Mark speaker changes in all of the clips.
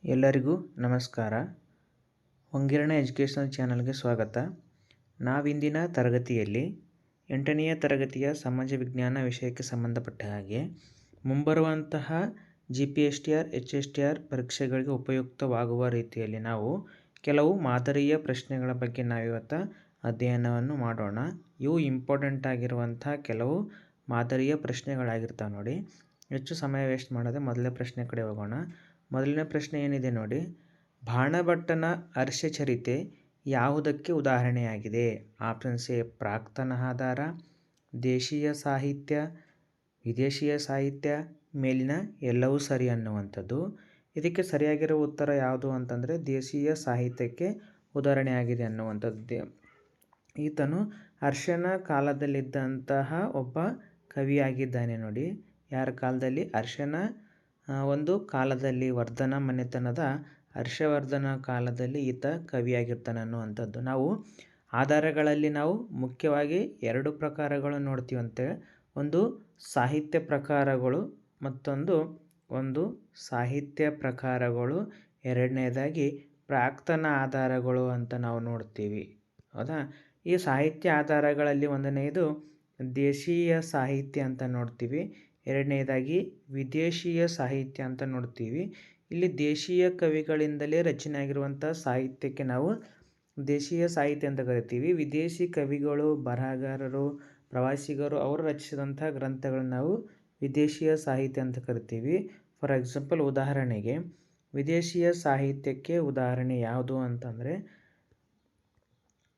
Speaker 1: ಎಲ್ಲರಿಗೂ ನಮಸ್ಕಾರ. ಹೊಂಗಿರಣ ಎಜುಕೇಷನಲ್ ಚಾನಲ್ಗೆ ಸ್ವಾಗತ. ನಾವಿಂದಿನ ತರಗತಿಯಲ್ಲಿ 8ನೆಯ ತರಗತಿಯ ಸಮಾಜ ವಿಜ್ಞಾನ ವಿಷಯಕ್ಕೆ ಸಂಬಂಧಪಟ್ಟ ಹಾಗೆ ಮುಂಬರುವಂತಹ GPSTR HSTR ಪರೀಕ್ಷೆಗಳಿಗೆ ಉಪಯುಕ್ತವಾಗುವ ರೀತಿಯಲ್ಲಿ ನಾವು ಕೆಲವು ಮಾದರಿಯ ಪ್ರಶ್ನೆಗಳ ಬಗ್ಗೆ ನಾವಿವತ್ತು ಅಧ್ಯಯನವನ್ನು ಮಾಡೋಣ. ಇವು ಇಂಪಾರ್ಟೆಂಟ್ ಆಗಿರುವಂಥ ಕೆಲವು ಮಾದರಿಯ ಪ್ರಶ್ನೆಗಳಾಗಿರ್ತಾವೆ ನೋಡಿ. ಹೆಚ್ಚು ಸಮಯ ವೇಸ್ಟ್ ಮಾಡದೆ ಮೊದಲನೇ ಪ್ರಶ್ನೆ ಕಡೆ ಹೋಗೋಣ. ಮೊದಲನೇ ಪ್ರಶ್ನೆ ಏನಿದೆ ನೋಡಿ, ಬಾಣಭಟ್ಟನ ಹರ್ಷಚರಿತೆ ಯಾವುದಕ್ಕೆ ಉದಾಹರಣೆಯಾಗಿದೆ? ಆಪ್ಷನ್ಸ್ ಎ ಪ್ರಾಕ್ತನ ಆಧಾರ, ದೇಶೀಯ ಸಾಹಿತ್ಯ, ವಿದೇಶೀಯ ಸಾಹಿತ್ಯ, ಮೇಲಿನ ಎಲ್ಲವೂ ಸರಿ ಅನ್ನುವಂಥದ್ದು. ಇದಕ್ಕೆ ಸರಿಯಾಗಿರುವ ಉತ್ತರ ಯಾವುದು ಅಂತಂದರೆ ದೇಶೀಯ ಸಾಹಿತ್ಯಕ್ಕೆ ಉದಾಹರಣೆಯಾಗಿದೆ ಅನ್ನುವಂಥದ್ದು. ಈತನು ಹರ್ಷನ ಕಾಲದಲ್ಲಿದ್ದಂತಹ ಒಬ್ಬ ಕವಿಯಾಗಿದ್ದಾನೆ ನೋಡಿ. ಯಾರ ಕಾಲದಲ್ಲಿ? ಹರ್ಷನ ಒಂದು ಕಾಲದಲ್ಲಿ, ವರ್ಧನ ಮನೆತನದ ಹರ್ಷವರ್ಧನ ಕಾಲದಲ್ಲಿ ಈತ ಕವಿಯಾಗಿರ್ತಾನೆ ಅನ್ನುವಂಥದ್ದು. ನಾವು ಆಧಾರಗಳಲ್ಲಿ ನಾವು ಮುಖ್ಯವಾಗಿ 2 ಪ್ರಕಾರಗಳು ನೋಡ್ತೀವಂತೆ. ಒಂದು ಸಾಹಿತ್ಯ ಪ್ರಕಾರಗಳು, ಮತ್ತೊಂದು ಸಾಹಿತ್ಯ ಪ್ರಕಾರಗಳು, ಎರಡನೇದಾಗಿ ಪ್ರಾಕ್ತನ ಆಧಾರಗಳು ಅಂತ ನಾವು ನೋಡ್ತೀವಿ, ಹೌದಾ? ಈ ಸಾಹಿತ್ಯ ಆಧಾರಗಳಲ್ಲಿ ಒಂದನೆಯದು ದೇಶೀಯ ಸಾಹಿತ್ಯ ಅಂತ ನೋಡ್ತೀವಿ, ಎರಡನೇದಾಗಿ ವಿದೇಶೀಯ ಸಾಹಿತ್ಯ ಅಂತ ನೋಡ್ತೀವಿ. ಇಲ್ಲಿ ದೇಶೀಯ ಕವಿಗಳಿಂದಲೇ ರಚನೆ ಆಗಿರುವಂಥ ಸಾಹಿತ್ಯಕ್ಕೆ ನಾವು ದೇಶೀಯ ಸಾಹಿತ್ಯ ಅಂತ ಕರಿತೀವಿ. ವಿದೇಶಿ ಕವಿಗಳು, ಬರಹಗಾರರು, ಪ್ರವಾಸಿಗರು ಅವರು ರಚಿಸಿದಂಥ ಗ್ರಂಥಗಳನ್ನು ನಾವು ವಿದೇಶೀಯ ಸಾಹಿತ್ಯ ಅಂತ ಕರಿತೀವಿ. ಫಾರ್ ಎಕ್ಸಾಂಪಲ್, ಉದಾಹರಣೆಗೆ ವಿದೇಶೀಯ ಸಾಹಿತ್ಯಕ್ಕೆ ಉದಾಹರಣೆ ಯಾವುದು ಅಂತಂದರೆ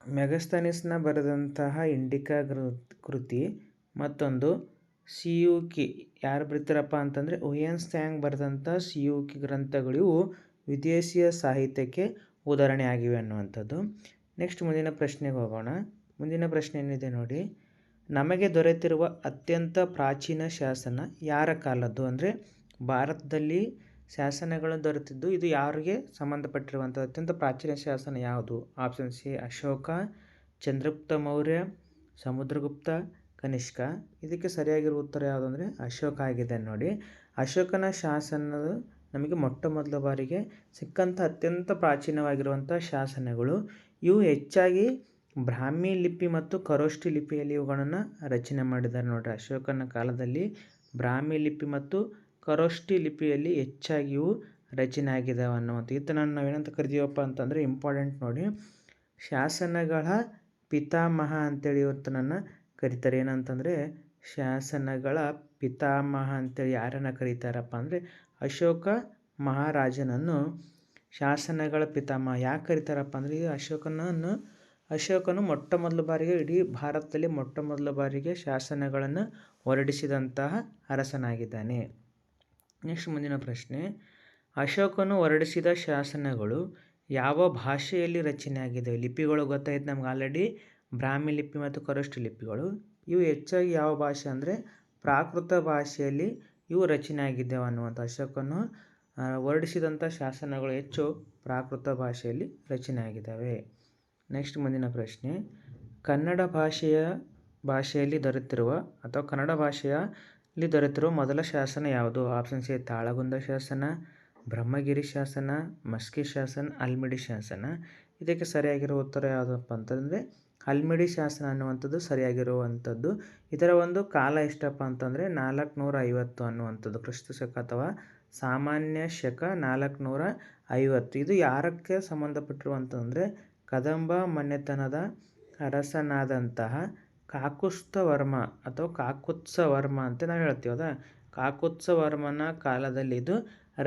Speaker 1: ಮೆಗಸ್ತನಿಸ್ನ ಬರೆದಂತಹ ಇಂಡಿಕಾ ಕೃತಿ, ಮತ್ತೊಂದು ಸಿಯುಕಿ ಯಾರು ಬರೀತಾರಪ್ಪ ಅಂತಂದರೆ ಹುಯೆನ್ ತ್ಸಾಂಗ್ ಬರೆದಂಥ ಸಿಯುಕಿ ಗ್ರಂಥಗಳು ಇವು ವಿದೇಶೀಯ ಸಾಹಿತ್ಯಕ್ಕೆ ಉದಾಹರಣೆ ಆಗಿವೆ ಅನ್ನುವಂಥದ್ದು. ನೆಕ್ಸ್ಟ್ ಮುಂದಿನ ಪ್ರಶ್ನೆಗೆ ಹೋಗೋಣ. ಮುಂದಿನ ಪ್ರಶ್ನೆ ಏನಿದೆ ನೋಡಿ, ನಮಗೆ ದೊರೆತಿರುವ ಅತ್ಯಂತ ಪ್ರಾಚೀನ ಶಾಸನ ಯಾರ ಕಾಲದ್ದು? ಅಂದರೆ ಭಾರತದಲ್ಲಿ ಶಾಸನಗಳು ದೊರೆತಿದ್ದು ಇದು ಯಾರಿಗೆ ಸಂಬಂಧಪಟ್ಟಿರುವಂಥ ಅತ್ಯಂತ ಪ್ರಾಚೀನ ಶಾಸನ ಯಾವುದು? Options A Ashoka, Chandragupta Maurya, Samudragupta, Kanishka. ಇದಕ್ಕೆ ಸರಿಯಾಗಿರುವ ಉತ್ತರ ಯಾವುದು ಅಂದರೆ ಅಶೋಕ ಆಗಿದೆ ನೋಡಿ. ಅಶೋಕನ ಶಾಸನದ ನಮಗೆ ಮೊಟ್ಟ ಬಾರಿಗೆ ಸಿಕ್ಕಂಥ ಅತ್ಯಂತ ಪ್ರಾಚೀನವಾಗಿರುವಂಥ ಶಾಸನಗಳು ಇವು ಹೆಚ್ಚಾಗಿ ಬ್ರಾಹ್ಮಿ ಲಿಪಿ ಮತ್ತು ಖರೋಷ್ಠಿ ಲಿಪಿಯಲ್ಲಿ ಇವುಗಳನ್ನು ರಚನೆ ಮಾಡಿದ್ದಾರೆ ನೋಡ್ರಿ. ಅಶೋಕನ ಕಾಲದಲ್ಲಿ ಬ್ರಾಹ್ಮಿ ಲಿಪಿ ಮತ್ತು ಖರೋಷ್ಠಿ ಲಿಪಿಯಲ್ಲಿ ಹೆಚ್ಚಾಗಿ ಇವು ರಚನೆ ಆಗಿದ್ದಾವೆ ಅನ್ನುವಂಥ. ಈತನನ್ನು ನಾವೇನಂತ ಕರಿತೀವಪ್ಪ ಅಂತಂದರೆ ಇಂಪಾರ್ಟೆಂಟ್ ನೋಡಿ, ಶಾಸನಗಳ ಪಿತಾಮಹ ಅಂತೇಳಿ ಇವತ್ತನನ್ನು ಕರೀತಾರೆ. ಏನಂತಂದರೆ ಶಾಸನಗಳ ಪಿತಾಮಹ ಅಂತೇಳಿ ಯಾರನ್ನು ಕರೀತಾರಪ್ಪ ಅಂದರೆ ಅಶೋಕ ಮಹಾರಾಜನನ್ನು ಶಾಸನಗಳ ಪಿತಾಮಹ ಯಾಕೆ ಕರೀತಾರಪ್ಪ ಅಂದರೆ ಅಶೋಕನು ಮೊಟ್ಟ ಬಾರಿಗೆ ಇಡೀ ಭಾರತದಲ್ಲಿ ಮೊಟ್ಟ ಬಾರಿಗೆ ಶಾಸನಗಳನ್ನು ಹೊರಡಿಸಿದಂತಹ ಅರಸನಾಗಿದ್ದಾನೆ. ನೆಕ್ಸ್ಟ್ ಮುಂದಿನ ಪ್ರಶ್ನೆ, ಅಶೋಕನು ಹೊರಡಿಸಿದ ಶಾಸನಗಳು ಯಾವ ಭಾಷೆಯಲ್ಲಿ ರಚನೆ ಆಗಿದೆ? ಲಿಪಿಗಳು ಗೊತ್ತಾಯ್ತು ನಮ್ಗೆ ಆಲ್ರೆಡಿ, ಬ್ರಾಹ್ಮಿ ಲಿಪಿ ಮತ್ತು ಖರೋಷ್ಠಿ ಲಿಪಿಗಳು. ಇವು ಹೆಚ್ಚಾಗಿ ಯಾವ ಭಾಷೆ ಅಂದರೆ ಪ್ರಾಕೃತ ಭಾಷೆಯಲ್ಲಿ ಇವು ರಚನೆ ಆಗಿದ್ದಾವೆ ಅನ್ನುವಂಥ. ಅಶೋಕನು ಹೊರಡಿಸಿದಂಥ ಶಾಸನಗಳು ಹೆಚ್ಚು ಪ್ರಾಕೃತ ಭಾಷೆಯಲ್ಲಿ ರಚನೆ ಆಗಿದ್ದಾವೆ. ನೆಕ್ಸ್ಟ್ ಮುಂದಿನ ಪ್ರಶ್ನೆ, ಕನ್ನಡ ಭಾಷೆಯಲ್ಲಿ ದೊರೆತಿರುವ ಅಥವಾ ಕನ್ನಡ ಭಾಷೆಯಲ್ಲಿ ದೊರೆತಿರುವ ಮೊದಲ ಶಾಸನ ಯಾವುದು? ಆಪ್ಷನ್ಸ್ ಎ ತಾಳಗುಂದ ಶಾಸನ, ಬ್ರಹ್ಮಗಿರಿ ಶಾಸನ, ಮಸ್ಕಿ ಶಾಸನ, ಹಲ್ಮಿಡಿ ಶಾಸನ. ಇದಕ್ಕೆ ಸರಿಯಾಗಿರುವ ಉತ್ತರ ಯಾವುದಪ್ಪ ಅಂತಂದರೆ ಹಲ್ಮಿಡಿ ಶಾಸನ ಅನ್ನುವಂಥದ್ದು ಸರಿಯಾಗಿರುವಂಥದ್ದು. ಇದರ ಒಂದು ಕಾಲ ಎಷ್ಟಪ್ಪ ಅಂತಂದರೆ 450 ಅನ್ನುವಂಥದ್ದು, ಕ್ರಿಸ್ತ ಶಕ ಅಥವಾ ಸಾಮಾನ್ಯ ಶಕ 450. ಇದು ಯಾರಕ್ಕೆ ಸಂಬಂಧಪಟ್ಟಿರುವಂಥದ್ದಂದರೆ ಕದಂಬ ಮನೆತನದ ಅರಸನಾದಂತಹ ಕಾಕುತ್ಸ್ಥವರ್ಮ ಅಥವಾ ಕಾಕುತ್ಸವರ್ಮ ಅಂತ ನಾವು ಹೇಳ್ತೀವಿ. ಹೌದಾ? ಕಾಕುತ್ಸವರ್ಮನ ಕಾಲದಲ್ಲಿ ಇದು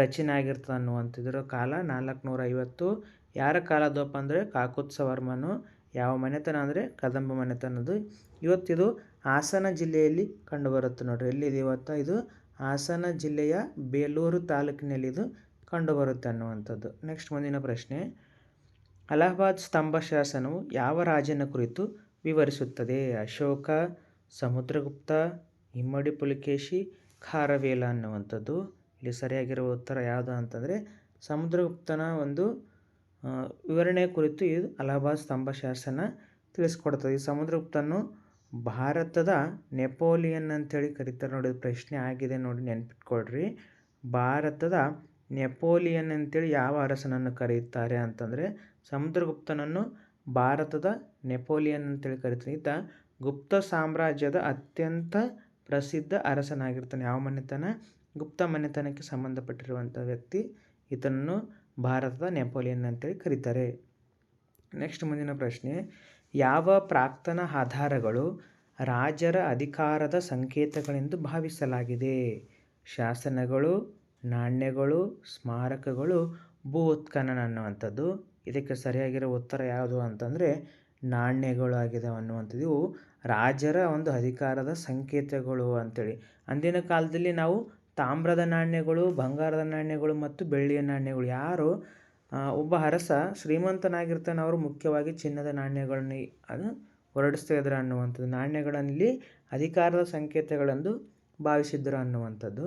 Speaker 1: ರಚನೆ ಆಗಿರ್ತದೆ ಅನ್ನುವಂಥದ್ದು. ಇದರ ಕಾಲ 450. ಯಾರ ಕಾಲದಪ್ಪ ಅಂದರೆ ಕಾಕುತ್ಸವರ್ಮನು. ಯಾವ ಮನೆತನ ಅಂದರೆ ಕದಂಬ ಮನೆತನದ್ದು. ಇವತ್ತಿದು ಹಾಸನ ಜಿಲ್ಲೆಯಲ್ಲಿ ಕಂಡುಬರುತ್ತೆ ನೋಡ್ರಿ. ಎಲ್ಲಿದೆ ಇವತ್ತು? ಇದು ಹಾಸನ ಜಿಲ್ಲೆಯ ಬೇಲೂರು ತಾಲೂಕಿನಲ್ಲಿ ಇದು ಕಂಡುಬರುತ್ತೆ ಅನ್ನುವಂಥದ್ದು. ನೆಕ್ಸ್ಟ್ ಮುಂದಿನ ಪ್ರಶ್ನೆ, ಅಲಹಾಬಾದ್ ಸ್ತಂಭ ಶಾಸನವು ಯಾವ ರಾಜನ ಕುರಿತು ವಿವರಿಸುತ್ತದೆ? ಅಶೋಕ, ಸಮುದ್ರಗುಪ್ತ, ಇಮ್ಮಡಿ ಪುಲಿಕೇಶಿ, ಖಾರವೇಲ ಅನ್ನುವಂಥದ್ದು. ಇಲ್ಲಿ ಸರಿಯಾಗಿರುವ ಉತ್ತರ ಯಾವುದು ಅಂತಂದರೆ ಸಮುದ್ರಗುಪ್ತನ ಒಂದು ವಿವರಣೆ ಕುರಿತು ಇದು ಅಲಹಾಬಾದ್ ಸ್ತಂಭ ಶಾಸನ ತಿಳಿಸ್ಕೊಡ್ತದೆ. ಈ ಸಮುದ್ರಗುಪ್ತನು ಭಾರತದ ನೆಪೋಲಿಯನ್ ಅಂತೇಳಿ ಕರೀತಾರೆ ನೋಡಿ. ಪ್ರಶ್ನೆ ಆಗಿದೆ ನೋಡಿ, ನೆನ್ಪಿಟ್ಕೊಳ್ರಿ. ಭಾರತದ ನೆಪೋಲಿಯನ್ ಅಂತೇಳಿ ಯಾವ ಅರಸನನ್ನು ಕರೆಯುತ್ತಾರೆ ಅಂತಂದರೆ ಸಮುದ್ರಗುಪ್ತನನ್ನು ಭಾರತದ ನೆಪೋಲಿಯನ್ ಅಂತೇಳಿ ಕರೀತಾರೆ. ಈತ ಗುಪ್ತ ಸಾಮ್ರಾಜ್ಯದ ಅತ್ಯಂತ ಪ್ರಸಿದ್ಧ ಅರಸನಾಗಿರ್ತಾನೆ. ಯಾವ ಮನೆತನ? ಗುಪ್ತ ಮನೆತನಕ್ಕೆ ಸಂಬಂಧಪಟ್ಟಿರುವಂಥ ವ್ಯಕ್ತಿ. ಈತನನ್ನು ಭಾರತದ ನೆಪೋಲಿಯನ್ ಅಂತೇಳಿ ಕರೀತಾರೆ. ನೆಕ್ಸ್ಟ್ ಮುಂದಿನ ಪ್ರಶ್ನೆ, ಯಾವ ಪ್ರಾಕ್ತನ ಆಧಾರಗಳು ರಾಜರ ಅಧಿಕಾರದ ಸಂಕೇತಗಳೆಂದು ಭಾವಿಸಲಾಗಿದೆ? ಶಾಸನಗಳು, ನಾಣ್ಯಗಳು, ಸ್ಮಾರಕಗಳು, ಭೂ ಉತ್ಖನನ ಅನ್ನುವಂಥದ್ದು. ಇದಕ್ಕೆ ಸರಿಯಾಗಿರೋ ಉತ್ತರ ಯಾವುದು ಅಂತಂದರೆ ನಾಣ್ಯಗಳು ಆಗಿದೆ ಅನ್ನುವಂಥದ್ದು. ಇವು ರಾಜರ ಒಂದು ಅಧಿಕಾರದ ಸಂಕೇತಗಳು ಅಂತೇಳಿ. ಅಂದಿನ ಕಾಲದಲ್ಲಿ ನಾವು ತಾಮ್ರದ ನಾಣ್ಯಗಳು, ಬಂಗಾರದ ನಾಣ್ಯಗಳು ಮತ್ತು ಬೆಳ್ಳಿಯ ನಾಣ್ಯಗಳು, ಯಾರು ಒಬ್ಬ ಅರಸ ಶ್ರೀಮಂತನಾಗಿರ್ತಾನೆ ಅವರು ಮುಖ್ಯವಾಗಿ ಚಿನ್ನದ ನಾಣ್ಯಗಳನ್ನ ಅದು ಹೊರಡಿಸ್ತಾ ಇದ್ರು ಅನ್ನುವಂಥದ್ದು. ನಾಣ್ಯಗಳಲ್ಲಿ ಅಧಿಕಾರದ ಸಂಕೇತಗಳೆಂದು ಭಾವಿಸಿದ್ರು ಅನ್ನುವಂಥದ್ದು.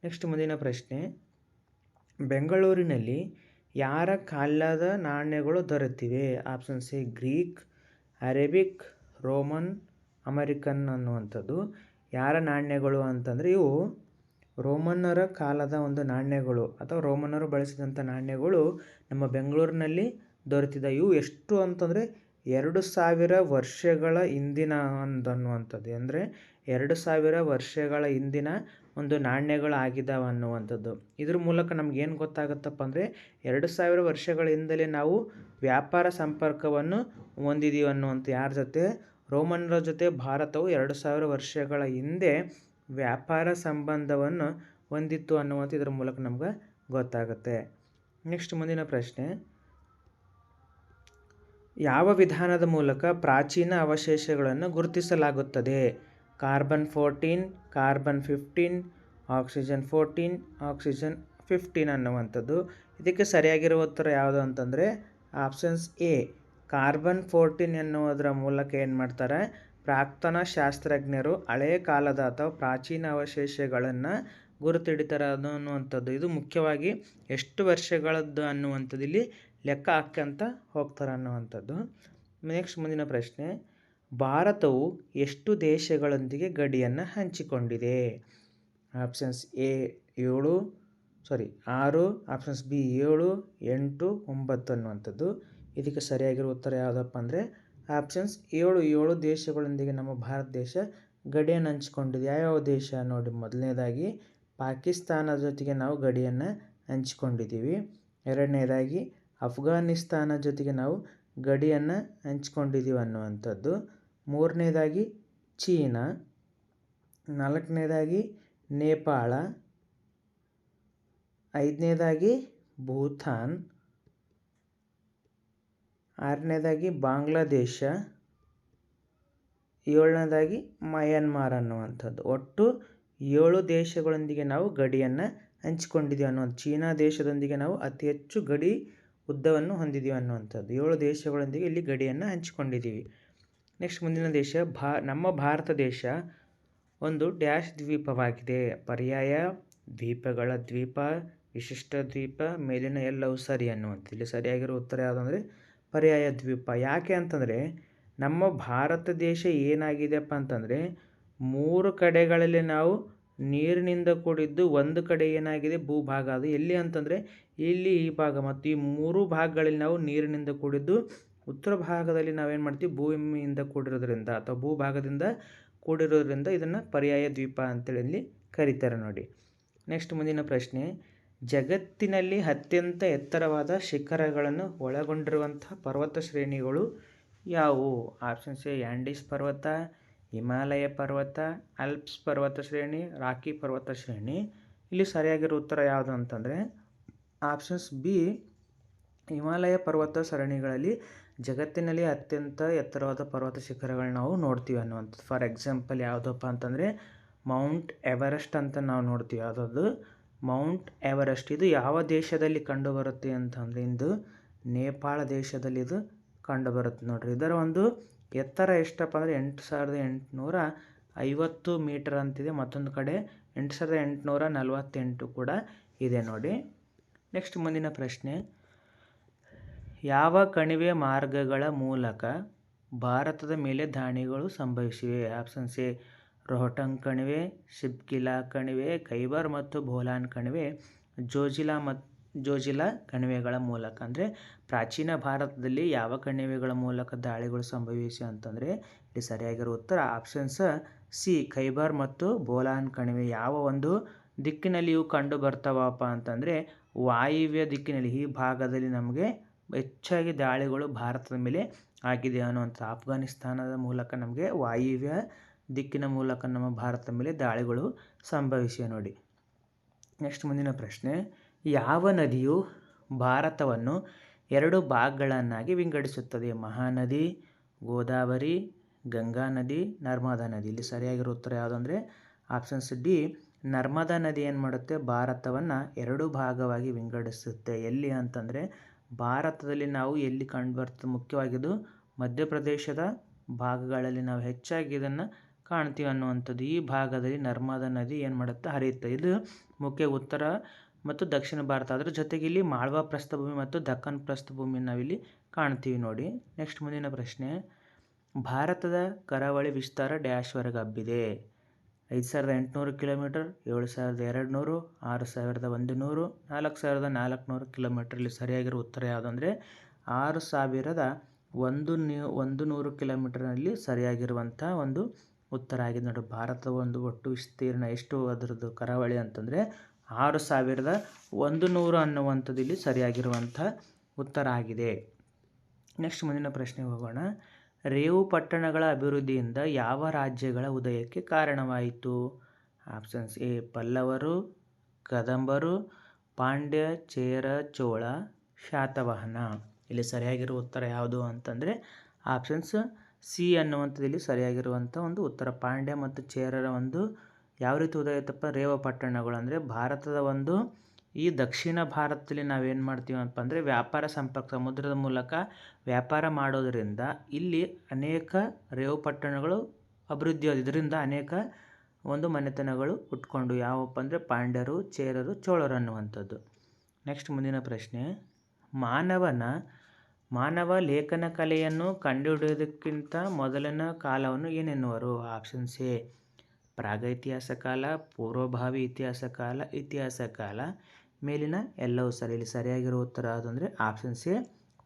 Speaker 1: ನೆಕ್ಸ್ಟ್ ಮುಂದಿನ ಪ್ರಶ್ನೆ, ಬೆಂಗಳೂರಿನಲ್ಲಿ ಯಾರ ಕಾಲದ ನಾಣ್ಯಗಳು ದೊರೆತಿವೆ? Option C Greek, Arabic, Roman, American ಅನ್ನುವಂಥದ್ದು. ಯಾರ ನಾಣ್ಯಗಳು ಅಂತಂದರೆ ಇವು ರೋಮನ್ನರ ಕಾಲದ ಒಂದು ನಾಣ್ಯಗಳು ಅಥವಾ ರೋಮನ್ನರು ಬಳಸಿದಂಥ ನಾಣ್ಯಗಳು ನಮ್ಮ ಬೆಂಗಳೂರಿನಲ್ಲಿ ದೊರೆತಿದೆ. ಇವು ಎಷ್ಟು ಅಂತಂದರೆ 2000 ವರ್ಷಗಳ ಹಿಂದಿನ ಅನ್ನುವಂಥದ್ದು. ಅಂದರೆ 2000 ವರ್ಷಗಳ ಹಿಂದಿನ ಒಂದು ನಾಣ್ಯಗಳು ಆಗಿದ್ದಾವೆ ಅನ್ನುವಂಥದ್ದು. ಇದ್ರ ಮೂಲಕ ನಮಗೇನು ಗೊತ್ತಾಗುತ್ತಪ್ಪ ಅಂದರೆ 2000 ವರ್ಷಗಳ ಹಿಂದಲೇ ನಾವು ವ್ಯಾಪಾರ ಸಂಪರ್ಕವನ್ನು ಹೊಂದಿದ್ದೀವಿ ಅನ್ನುವಂಥ. ಯಾರ ಜೊತೆ? ರೋಮನ್ನರ ಜೊತೆ ಭಾರತವು 2000 ವರ್ಷಗಳ ಹಿಂದೆ ವ್ಯಾಪಾರ ಸಂಬಂಧವನ್ನು ಹೊಂದಿತ್ತು ಅನ್ನುವಂಥ ಇದರ ಮೂಲಕ ನಮ್ಗೆ ಗೊತ್ತಾಗುತ್ತೆ. ನೆಕ್ಸ್ಟ್ ಮುಂದಿನ ಪ್ರಶ್ನೆ, ಯಾವ ವಿಧಾನದ ಮೂಲಕ ಪ್ರಾಚೀನ ಅವಶೇಷಗಳನ್ನು ಗುರುತಿಸಲಾಗುತ್ತದೆ? ಕಾರ್ಬನ್ 14, ಕಾರ್ಬನ್ 15, ಆಕ್ಸಿಜನ್ 14, ಆಕ್ಸಿಜನ್ 15 ಅನ್ನುವಂಥದ್ದು. ಇದಕ್ಕೆ ಸರಿಯಾಗಿರುವ ಉತ್ತರ ಯಾವುದು ಅಂತಂದರೆ ಆಪ್ಷನ್ಸ್ ಎ ಕಾರ್ಬನ್ 14 ಎನ್ನುವುದರ ಮೂಲಕ ಏನು ಮಾಡ್ತಾರೆ? ಪ್ರಾಕ್ತನ ಶಾಸ್ತ್ರಜ್ಞರು ಹಳೆಯ ಕಾಲದ ಅಥವಾ ಪ್ರಾಚೀನ ಅವಶೇಷಗಳನ್ನು ಗುರುತಿಡಿತಾರೆ ಅನ್ನುವಂಥದ್ದು. ಇದು ಮುಖ್ಯವಾಗಿ ಎಷ್ಟು ವರ್ಷಗಳದ್ದು ಅನ್ನುವಂಥದ್ದು ಇಲ್ಲಿ ಲೆಕ್ಕ ಹಾಕ್ಯಂತ ಹೋಗ್ತಾರೆ ಅನ್ನುವಂಥದ್ದು. ನೆಕ್ಸ್ಟ್ ಮುಂದಿನ ಪ್ರಶ್ನೆ, ಭಾರತವು ಎಷ್ಟು ದೇಶಗಳೊಂದಿಗೆ ಗಡಿಯನ್ನು ಹಂಚಿಕೊಂಡಿದೆ? ಆಪ್ಷನ್ಸ್ ಎ 6, ಆಪ್ಷನ್ಸ್ ಬಿ 7, 8, 9 ಅನ್ನುವಂಥದ್ದು. ಇದಕ್ಕೆ ಸರಿಯಾಗಿರೋ ಉತ್ತರ ಯಾವುದಪ್ಪ ಅಂದರೆ ಆಪ್ಷನ್ಸ್ 7 ದೇಶಗಳೊಂದಿಗೆ ನಮ್ಮ ಭಾರತ ದೇಶ ಗಡಿಯನ್ನು ಹಂಚಿಕೊಂಡಿದೆ. ಯಾವ್ಯಾವ ದೇಶ ನೋಡಿ? ಮೊದಲನೇದಾಗಿ ಪಾಕಿಸ್ತಾನದ ಜೊತೆಗೆ ನಾವು ಗಡಿಯನ್ನು ಹಂಚಿಕೊಂಡಿದ್ದೀವಿ. ಎರಡನೇದಾಗಿ ಅಫ್ಘಾನಿಸ್ತಾನ ಜೊತೆಗೆ ನಾವು ಗಡಿಯನ್ನು ಹಂಚಿಕೊಂಡಿದ್ದೀವಿ ಅನ್ನುವಂಥದ್ದು. ಮೂರನೇದಾಗಿ ಚೀನಾ, ನಾಲ್ಕನೇದಾಗಿ ನೇಪಾಳ, ಐದನೇದಾಗಿ ಭೂತಾನ್, ಆರನೇದಾಗಿ ಬಾಂಗ್ಲಾದೇಶ, ಏಳನೇದಾಗಿ ಮಯನ್ಮಾರ್ ಅನ್ನುವಂಥದ್ದು. ಒಟ್ಟು 7 ದೇಶಗಳೊಂದಿಗೆ ನಾವು ಗಡಿಯನ್ನು ಹಂಚಿಕೊಂಡಿದ್ದೀವಿ ಅನ್ನುವಂಥ. ಚೀನಾ ದೇಶದೊಂದಿಗೆ ನಾವು ಅತಿ ಹೆಚ್ಚು ಗಡಿ ಉದ್ದವನ್ನು ಹೊಂದಿದ್ದೀವಿ ಅನ್ನುವಂಥದ್ದು. 7 ದೇಶಗಳೊಂದಿಗೆ ಇಲ್ಲಿ ಗಡಿಯನ್ನು ಹಂಚಿಕೊಂಡಿದ್ದೀವಿ. ನೆಕ್ಸ್ಟ್ ಮುಂದಿನ ದೇಶ, ನಮ್ಮ ಭಾರತ ದೇಶ ಒಂದು ಡ್ಯಾಶ್ ದ್ವೀಪವಾಗಿದೆ. ಪರ್ಯಾಯ ದ್ವೀಪಗಳ ದ್ವೀಪ, ವಿಶಿಷ್ಟ ದ್ವೀಪ, ಮೇಲಿನ ಎಲ್ಲವೂ ಸರಿ ಅನ್ನುವಂಥದ್ದು. ಇಲ್ಲಿ ಸರಿಯಾಗಿರೋ ಉತ್ತರ ಯಾವುದಂದರೆ ಪರ್ಯಾಯ ದ್ವೀಪ. ಯಾಕೆ ಅಂತಂದರೆ ನಮ್ಮ ಭಾರತ ದೇಶ ಏನಾಗಿದೆಯಪ್ಪ ಅಂತಂದರೆ 3 ಕಡೆಗಳಲ್ಲಿ ನಾವು ನೀರಿನಿಂದ ಕೂಡಿದ್ದು, ಒಂದು ಕಡೆ ಏನಾಗಿದೆ ಭೂಭಾಗ. ಅದು ಎಲ್ಲಿ ಅಂತಂದರೆ ಇಲ್ಲಿ ಈ ಭಾಗ, ಮತ್ತು ಈ 3 ಭಾಗಗಳಲ್ಲಿ ನಾವು ನೀರಿನಿಂದ ಕೂಡಿದ್ದು. ಉತ್ತರ ಭಾಗದಲ್ಲಿ ನಾವೇನು ಮಾಡ್ತೀವಿ? ಭೂಮಿಯಿಂದ ಕೂಡಿರೋದ್ರಿಂದ ಅಥವಾ ಭೂಭಾಗದಿಂದ ಕೂಡಿರೋದ್ರಿಂದ ಇದನ್ನು ಪರ್ಯಾಯ ದ್ವೀಪ ಅಂತೇಳಿ ಇಲ್ಲಿ ಕರೀತಾರೆ ನೋಡಿ. ನೆಕ್ಸ್ಟ್ ಮುಂದಿನ ಪ್ರಶ್ನೆ, ಜಗತ್ತಿನಲ್ಲಿ ಅತ್ಯಂತ ಎತ್ತರವಾದ ಶಿಖರಗಳನ್ನು ಒಳಗೊಂಡಿರುವಂಥ ಪರ್ವತ ಶ್ರೇಣಿಗಳು ಯಾವುವು? ಆಪ್ಷನ್ಸ್ ಎ ಆ್ಯಂಡೀಸ್ ಪರ್ವತ, ಹಿಮಾಲಯ ಪರ್ವತ, ಆಲ್ಪ್ಸ್ ಪರ್ವತ ಶ್ರೇಣಿ, ರಾಕಿ ಪರ್ವತ ಶ್ರೇಣಿ. ಇಲ್ಲಿ ಸರಿಯಾಗಿರೋ ಉತ್ತರ ಯಾವುದು ಅಂತಂದರೆ ಆಪ್ಷನ್ಸ್ ಬಿ ಹಿಮಾಲಯ ಪರ್ವತ ಸರಣಿಗಳಲ್ಲಿ ಜಗತ್ತಿನಲ್ಲಿ ಅತ್ಯಂತ ಎತ್ತರವಾದ ಪರ್ವತ ಶಿಖರಗಳನ್ನ ನಾವು ನೋಡ್ತೀವಿ ಅನ್ನುವಂಥದ್ದು. ಫಾರ್ ಎಕ್ಸಾಂಪಲ್ ಯಾವುದಪ್ಪ ಅಂತಂದರೆ ಮೌಂಟ್ ಎವರೆಸ್ಟ್ ಅಂತ ನಾವು ನೋಡ್ತೀವಿ. ಯಾವುದದು? Mount Everest. ಇದು ಯಾವ ದೇಶದಲ್ಲಿ ಕಂಡುಬರುತ್ತೆ ಅಂತಂದರೆ ಇದು ನೇಪಾಳ ದೇಶದಲ್ಲಿ ಇದು ಕಂಡುಬರುತ್ತೆ ನೋಡ್ರಿ. ಇದರ ಒಂದು ಎತ್ತರ ಎಷ್ಟಪ್ಪ ಅಂದರೆ 8850 ಮೀಟರ್ ಅಂತಿದೆ. ಮತ್ತೊಂದು ಕಡೆ 8848 ಕೂಡ ಇದೆ ನೋಡಿ. ನೆಕ್ಸ್ಟ್ ಮುಂದಿನ ಪ್ರಶ್ನೆ, ಯಾವ ಕಣಿವೆ ಮಾರ್ಗಗಳ ಮೂಲಕ ಭಾರತದ ಮೇಲೆ ದಾಳಿಗಳು ಸಂಭವಿಸಿವೆ? ಆಪ್ಷನ್ಸ್ ಎ ರೋಹ್ಟಂಗ್ ಕಣಿವೆ, ಶಿಪ್ಕಿಲಾ ಕಣಿವೆ, ಖೈಬರ್ ಮತ್ತು ಬೋಲಾನ್ ಕಣಿವೆ, ಜೋಜಿಲಾ ಕಣಿವೆಗಳ ಮೂಲಕ. ಅಂದರೆ ಪ್ರಾಚೀನ ಭಾರತದಲ್ಲಿ ಯಾವ ಕಣಿವೆಗಳ ಮೂಲಕ ದಾಳಿಗಳು ಸಂಭವಿಸಿವೆ ಅಂತಂದರೆ ಇಲ್ಲಿ ಸರಿಯಾಗಿರೋ ಉತ್ತರ ಆಪ್ಷನ್ಸ್ ಸಿ, ಖೈಬರ್ ಮತ್ತು ಬೋಲಾನ್ ಕಣಿವೆ. ಯಾವ ಒಂದು ದಿಕ್ಕಿನಲ್ಲಿ ಇವು ಕಂಡು ಬರ್ತಾವಪ್ಪ ಅಂತಂದರೆ ವಾಯುವ್ಯ ದಿಕ್ಕಿನಲ್ಲಿ. ಈ ಭಾಗದಲ್ಲಿ ನಮಗೆ ಹೆಚ್ಚಾಗಿ ದಾಳಿಗಳು ಭಾರತದ ಮೇಲೆ ಆಗಿದೆ ಅನ್ನುವಂಥ. ಅಫ್ಘಾನಿಸ್ತಾನದ ಮೂಲಕ ನಮಗೆ ವಾಯುವ್ಯ ದಿಕ್ಕಿನ ಮೂಲಕ ನಮ್ಮ ಭಾರತದ ಮೇಲೆ ದಾಳಿಗಳು ಸಂಭವಿಸಿವೆ ನೋಡಿ. ನೆಕ್ಸ್ಟ್ ಮುಂದಿನ ಪ್ರಶ್ನೆ, ಯಾವ ನದಿಯು ಭಾರತವನ್ನು 2 ಭಾಗಗಳನ್ನಾಗಿ ವಿಂಗಡಿಸುತ್ತದೆ? ಮಹಾನದಿ, ಗೋದಾವರಿ, ಗಂಗಾ ನದಿ, ನರ್ಮದಾ ನದಿ. ಇಲ್ಲಿ ಸರಿಯಾಗಿರೋ ಉತ್ತರ ಯಾವುದಂದರೆ ಆಪ್ಷನ್ಸ್ ಡಿ, ನರ್ಮದಾ ನದಿ ಏನು ಮಾಡುತ್ತೆ, ಭಾರತವನ್ನು 2 ಭಾಗವಾಗಿ ವಿಂಗಡಿಸುತ್ತೆ. ಎಲ್ಲಿ ಅಂತಂದರೆ ಭಾರತದಲ್ಲಿ ನಾವು ಎಲ್ಲಿ ಕಂಡು ಬರ್ತದೆ, ಮುಖ್ಯವಾಗಿದ್ದು ಮಧ್ಯಪ್ರದೇಶದ ಭಾಗಗಳಲ್ಲಿ ನಾವು ಹೆಚ್ಚಾಗಿ ಇದನ್ನು ಕಾಣ್ತೀವಿ ಅನ್ನುವಂಥದ್ದು. ಈ ಭಾಗದಲ್ಲಿ ನರ್ಮದಾ ನದಿ ಏನು ಮಾಡುತ್ತೆ, ಹರಿಯುತ್ತೆ. ಇದು ಮುಖ್ಯ ಉತ್ತರ ಮತ್ತು ದಕ್ಷಿಣ ಭಾರತ. ಅದರ ಜೊತೆಗೆ ಇಲ್ಲಿ ಮಾಳ್ವಾ ಪ್ರಸ್ಥಭೂಮಿ ಮತ್ತು ದಕ್ಕನ್ ಪ್ರಸ್ಥಭೂಮಿ ನಾವಿಲ್ಲಿ ಕಾಣ್ತೀವಿ ನೋಡಿ. ನೆಕ್ಸ್ಟ್ ಮುಂದಿನ ಪ್ರಶ್ನೆ, ಭಾರತದ ಕರಾವಳಿ ವಿಸ್ತಾರ ಡ್ಯಾಶ್ವರೆಗೆ ಹಬ್ಬಿದೆ? 5800 ಕಿಲೋಮೀಟರ್, 7200, 6100, 4400 ಕಿಲೋಮೀಟರ್. ಇಲ್ಲಿ ಸರಿಯಾಗಿರೋ ಉತ್ತರ ಯಾವುದಂದರೆ 6100 ಕಿಲೋಮೀಟರ್ನಲ್ಲಿ ಸರಿಯಾಗಿರುವಂಥ ಒಂದು ಉತ್ತರ ಆಗಿದೆ ನೋಡಿ. ಭಾರತದ ಒಂದು ಒಟ್ಟು ವಿಸ್ತೀರ್ಣ ಎಷ್ಟು ಅದರದ್ದು ಕರಾವಳಿ ಅಂತಂದರೆ 6100 ಅನ್ನುವಂಥದ್ದು ಇಲ್ಲಿ ಸರಿಯಾಗಿರುವಂಥ ಉತ್ತರ ಆಗಿದೆ. ನೆಕ್ಸ್ಟ್ ಮುಂದಿನ ಪ್ರಶ್ನೆಗೆ ಹೋಗೋಣ. ರೇವು ಪಟ್ಟಣಗಳ ಅಭಿವೃದ್ಧಿಯಿಂದ ಯಾವ ರಾಜ್ಯಗಳ ಉದಯಕ್ಕೆ ಕಾರಣವಾಯಿತು? ಆಪ್ಷನ್ಸ್ ಎ, ಪಲ್ಲವರು, ಕದಂಬರು, ಪಾಂಡ್ಯ, ಚೇರ, ಚೋಳ, ಶಾತವಾಹನ. ಇಲ್ಲಿ ಸರಿಯಾಗಿರುವ ಉತ್ತರ ಯಾವುದು ಅಂತಂದರೆ ಆಪ್ಷನ್ಸ್ ಸಿ ಅನ್ನುವಂಥದ್ದು ಇಲ್ಲಿ ಸರಿಯಾಗಿರುವಂಥ ಒಂದು ಉತ್ತರ. ಪಾಂಡ್ಯ ಮತ್ತು ಚೇರರ ಒಂದು ಯಾವ ರೀತಿ ಉದಯಿತಪ್ಪ, ರೇವ ಪಟ್ಟಣಗಳು. ಅಂದರೆ ಭಾರತದ ಒಂದು ಈ ದಕ್ಷಿಣ ಭಾರತದಲ್ಲಿ ನಾವೇನು ಮಾಡ್ತೀವಪ್ಪ ಅಂದರೆ ವ್ಯಾಪಾರ ಸಂಪರ್ಕ, ಸಮುದ್ರದ ಮೂಲಕ ವ್ಯಾಪಾರ ಮಾಡೋದರಿಂದ ಇಲ್ಲಿ ಅನೇಕ ರೇವು ಪಟ್ಟಣಗಳು ಅಭಿವೃದ್ಧಿ. ಇದರಿಂದ ಅನೇಕ ಒಂದು ಮನೆತನಗಳು ಹುಟ್ಕೊಂಡು ಯಾವಪ್ಪ ಅಂದರೆ ಪಾಂಡ್ಯರು, ಚೇರರು, ಚೋಳರು ಅನ್ನುವಂಥದ್ದು. ನೆಕ್ಸ್ಟ್ ಮುಂದಿನ ಪ್ರಶ್ನೆ, ಮಾನವ ಲೇಖನ ಕಲೆಯನ್ನು ಕಂಡುಹಿಡಿಯೋದಕ್ಕಿಂತ ಮೊದಲಿನ ಕಾಲವನ್ನು ಏನೆನ್ನುವರು? ಆಪ್ಷನ್ಸ್ ಎ, ಪ್ರಾಗೈತಿಹಾಸ ಕಾಲ, ಪೂರ್ವಭಾವಿ ಇತಿಹಾಸ ಕಾಲ, ಇತಿಹಾಸ ಕಾಲ. ಮೇಲಿನ ಎಲ್ಲವೂ ಸರಿ. ಇಲ್ಲಿ ಸರಿಯಾಗಿರೋ ಉತ್ತರ ಯಾವುದಂದರೆ ಆಪ್ಷನ್ಸ್ ಎ,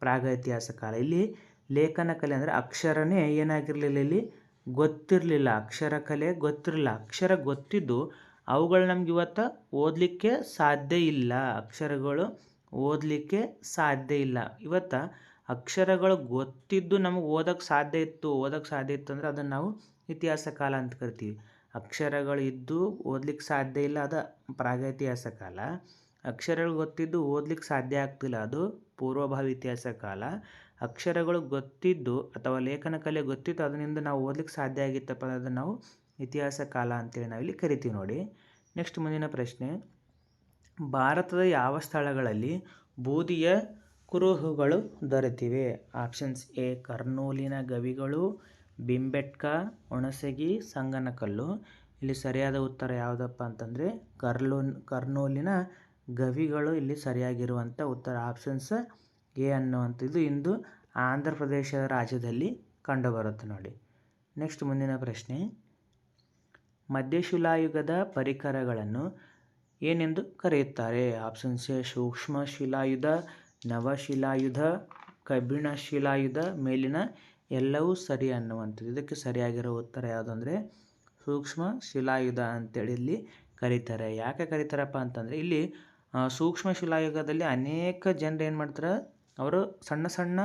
Speaker 1: ಪ್ರಾಗೈತಿಹಾಸ ಕಾಲ. ಇಲ್ಲಿ ಲೇಖನ ಕಲೆ ಅಂದರೆ ಅಕ್ಷರನೇ ಏನಾಗಿರಲಿಲ್ಲ, ಇಲ್ಲಿ ಗೊತ್ತಿರಲಿಲ್ಲ. ಅಕ್ಷರ ಕಲೆ ಗೊತ್ತಿರಲಿಲ್ಲ. ಅಕ್ಷರ ಗೊತ್ತಿದ್ದು ಅವುಗಳು ನಮ್ಗೆ ಇವತ್ತು ಓದಲಿಕ್ಕೆ ಸಾಧ್ಯ ಇಲ್ಲ. ಅಕ್ಷರಗಳು ಓದಲಿಕ್ಕೆ ಸಾಧ್ಯ ಇಲ್ಲ. ಇವತ್ತು ಅಕ್ಷರಗಳು ಗೊತ್ತಿದ್ದು ನಮಗೆ ಓದೋಕ್ಕೆ ಸಾಧ್ಯ ಇತ್ತು ಅಂದರೆ ಅದನ್ನು ನಾವು ಇತಿಹಾಸ ಕಾಲ ಅಂತ ಕರಿತೀವಿ. ಅಕ್ಷರಗಳು ಇದ್ದು ಓದಲಿಕ್ಕೆ ಸಾಧ್ಯ ಇಲ್ಲ, ಅದು ಪ್ರಾಗೈತಿಹಾಸ ಕಾಲ. ಅಕ್ಷರಗಳು ಗೊತ್ತಿದ್ದು ಓದಲಿಕ್ಕೆ ಸಾಧ್ಯ ಆಗ್ತಿಲ್ಲ, ಅದು ಪೂರ್ವಭಾವಿ ಇತಿಹಾಸ ಕಾಲ. ಅಕ್ಷರಗಳು ಗೊತ್ತಿದ್ದು ಅಥವಾ ಲೇಖನ ಕಲೆ ಗೊತ್ತಿದ್ದು ಅದರಿಂದ ನಾವು ಓದಲಿಕ್ಕೆ ಸಾಧ್ಯ ಆಗಿತ್ತಪ್ಪ ಅದನ್ನು ನಾವು ಇತಿಹಾಸ ಕಾಲ ಅಂತೇಳಿ ನಾವಿಲ್ಲಿ ಕರಿತೀವಿ ನೋಡಿ. ನೆಕ್ಸ್ಟ್ ಮುಂದಿನ ಪ್ರಶ್ನೆ, ಭಾರತದ ಯಾವ ಸ್ಥಳಗಳಲ್ಲಿ ಬೂದಿಯ ಕುರುಹುಗಳು ದೊರೆತಿವೆ? ಆಪ್ಷನ್ಸ್ ಎ, ಕರ್ನೂಲಿನ ಗವಿಗಳು, ಭೀಂಬೆಟ್ಕ, ಹುಣಸಗಿ, ಸಂಗನಕಲ್ಲು. ಇಲ್ಲಿ ಸರಿಯಾದ ಉತ್ತರ ಯಾವುದಪ್ಪ ಅಂತಂದರೆ ಕರ್ನೂಲಿನ ಗವಿಗಳು ಇಲ್ಲಿ ಸರಿಯಾಗಿರುವಂಥ ಉತ್ತರ. ಆಪ್ಷನ್ಸ್ ಎ ಅನ್ನುವಂಥದ್ದು ಇಂದು ಆಂಧ್ರ ಪ್ರದೇಶ ರಾಜ್ಯದಲ್ಲಿ ಕಂಡುಬರುತ್ತೆ ನೋಡಿ. ನೆಕ್ಸ್ಟ್ ಮುಂದಿನ ಪ್ರಶ್ನೆ, ಮಧ್ಯಶಿಲಾಯುಗದ ಪರಿಕರಗಳನ್ನು ಏನೆಂದು ಕರೆಯುತ್ತಾರೆ? ಆಪ್ಷನ್ಸ್ ಎ, ಸೂಕ್ಷ್ಮ ಶಿಲಾಯುಧ, ನವಶಿಲಾಯುಧ, ಕಬ್ಬಿಣ ಶಿಲಾಯುಧ. ಮೇಲಿನ ಎಲ್ಲವೂ ಸರಿ ಅನ್ನುವಂಥದ್ದು. ಇದಕ್ಕೆ ಸರಿಯಾಗಿರೋ ಉತ್ತರ ಯಾವುದಂದರೆ ಸೂಕ್ಷ್ಮ ಶಿಲಾಯುಧ ಅಂತೇಳಿ ಇಲ್ಲಿ ಕರೀತಾರೆ. ಯಾಕೆ ಕರೀತಾರಪ್ಪ ಅಂತಂದರೆ ಇಲ್ಲಿ ಸೂಕ್ಷ್ಮ ಶಿಲಾಯುಗದಲ್ಲಿ ಅನೇಕ ಜನರು ಏನು ಮಾಡ್ತಾರೆ, ಅವರು ಸಣ್ಣ ಸಣ್ಣ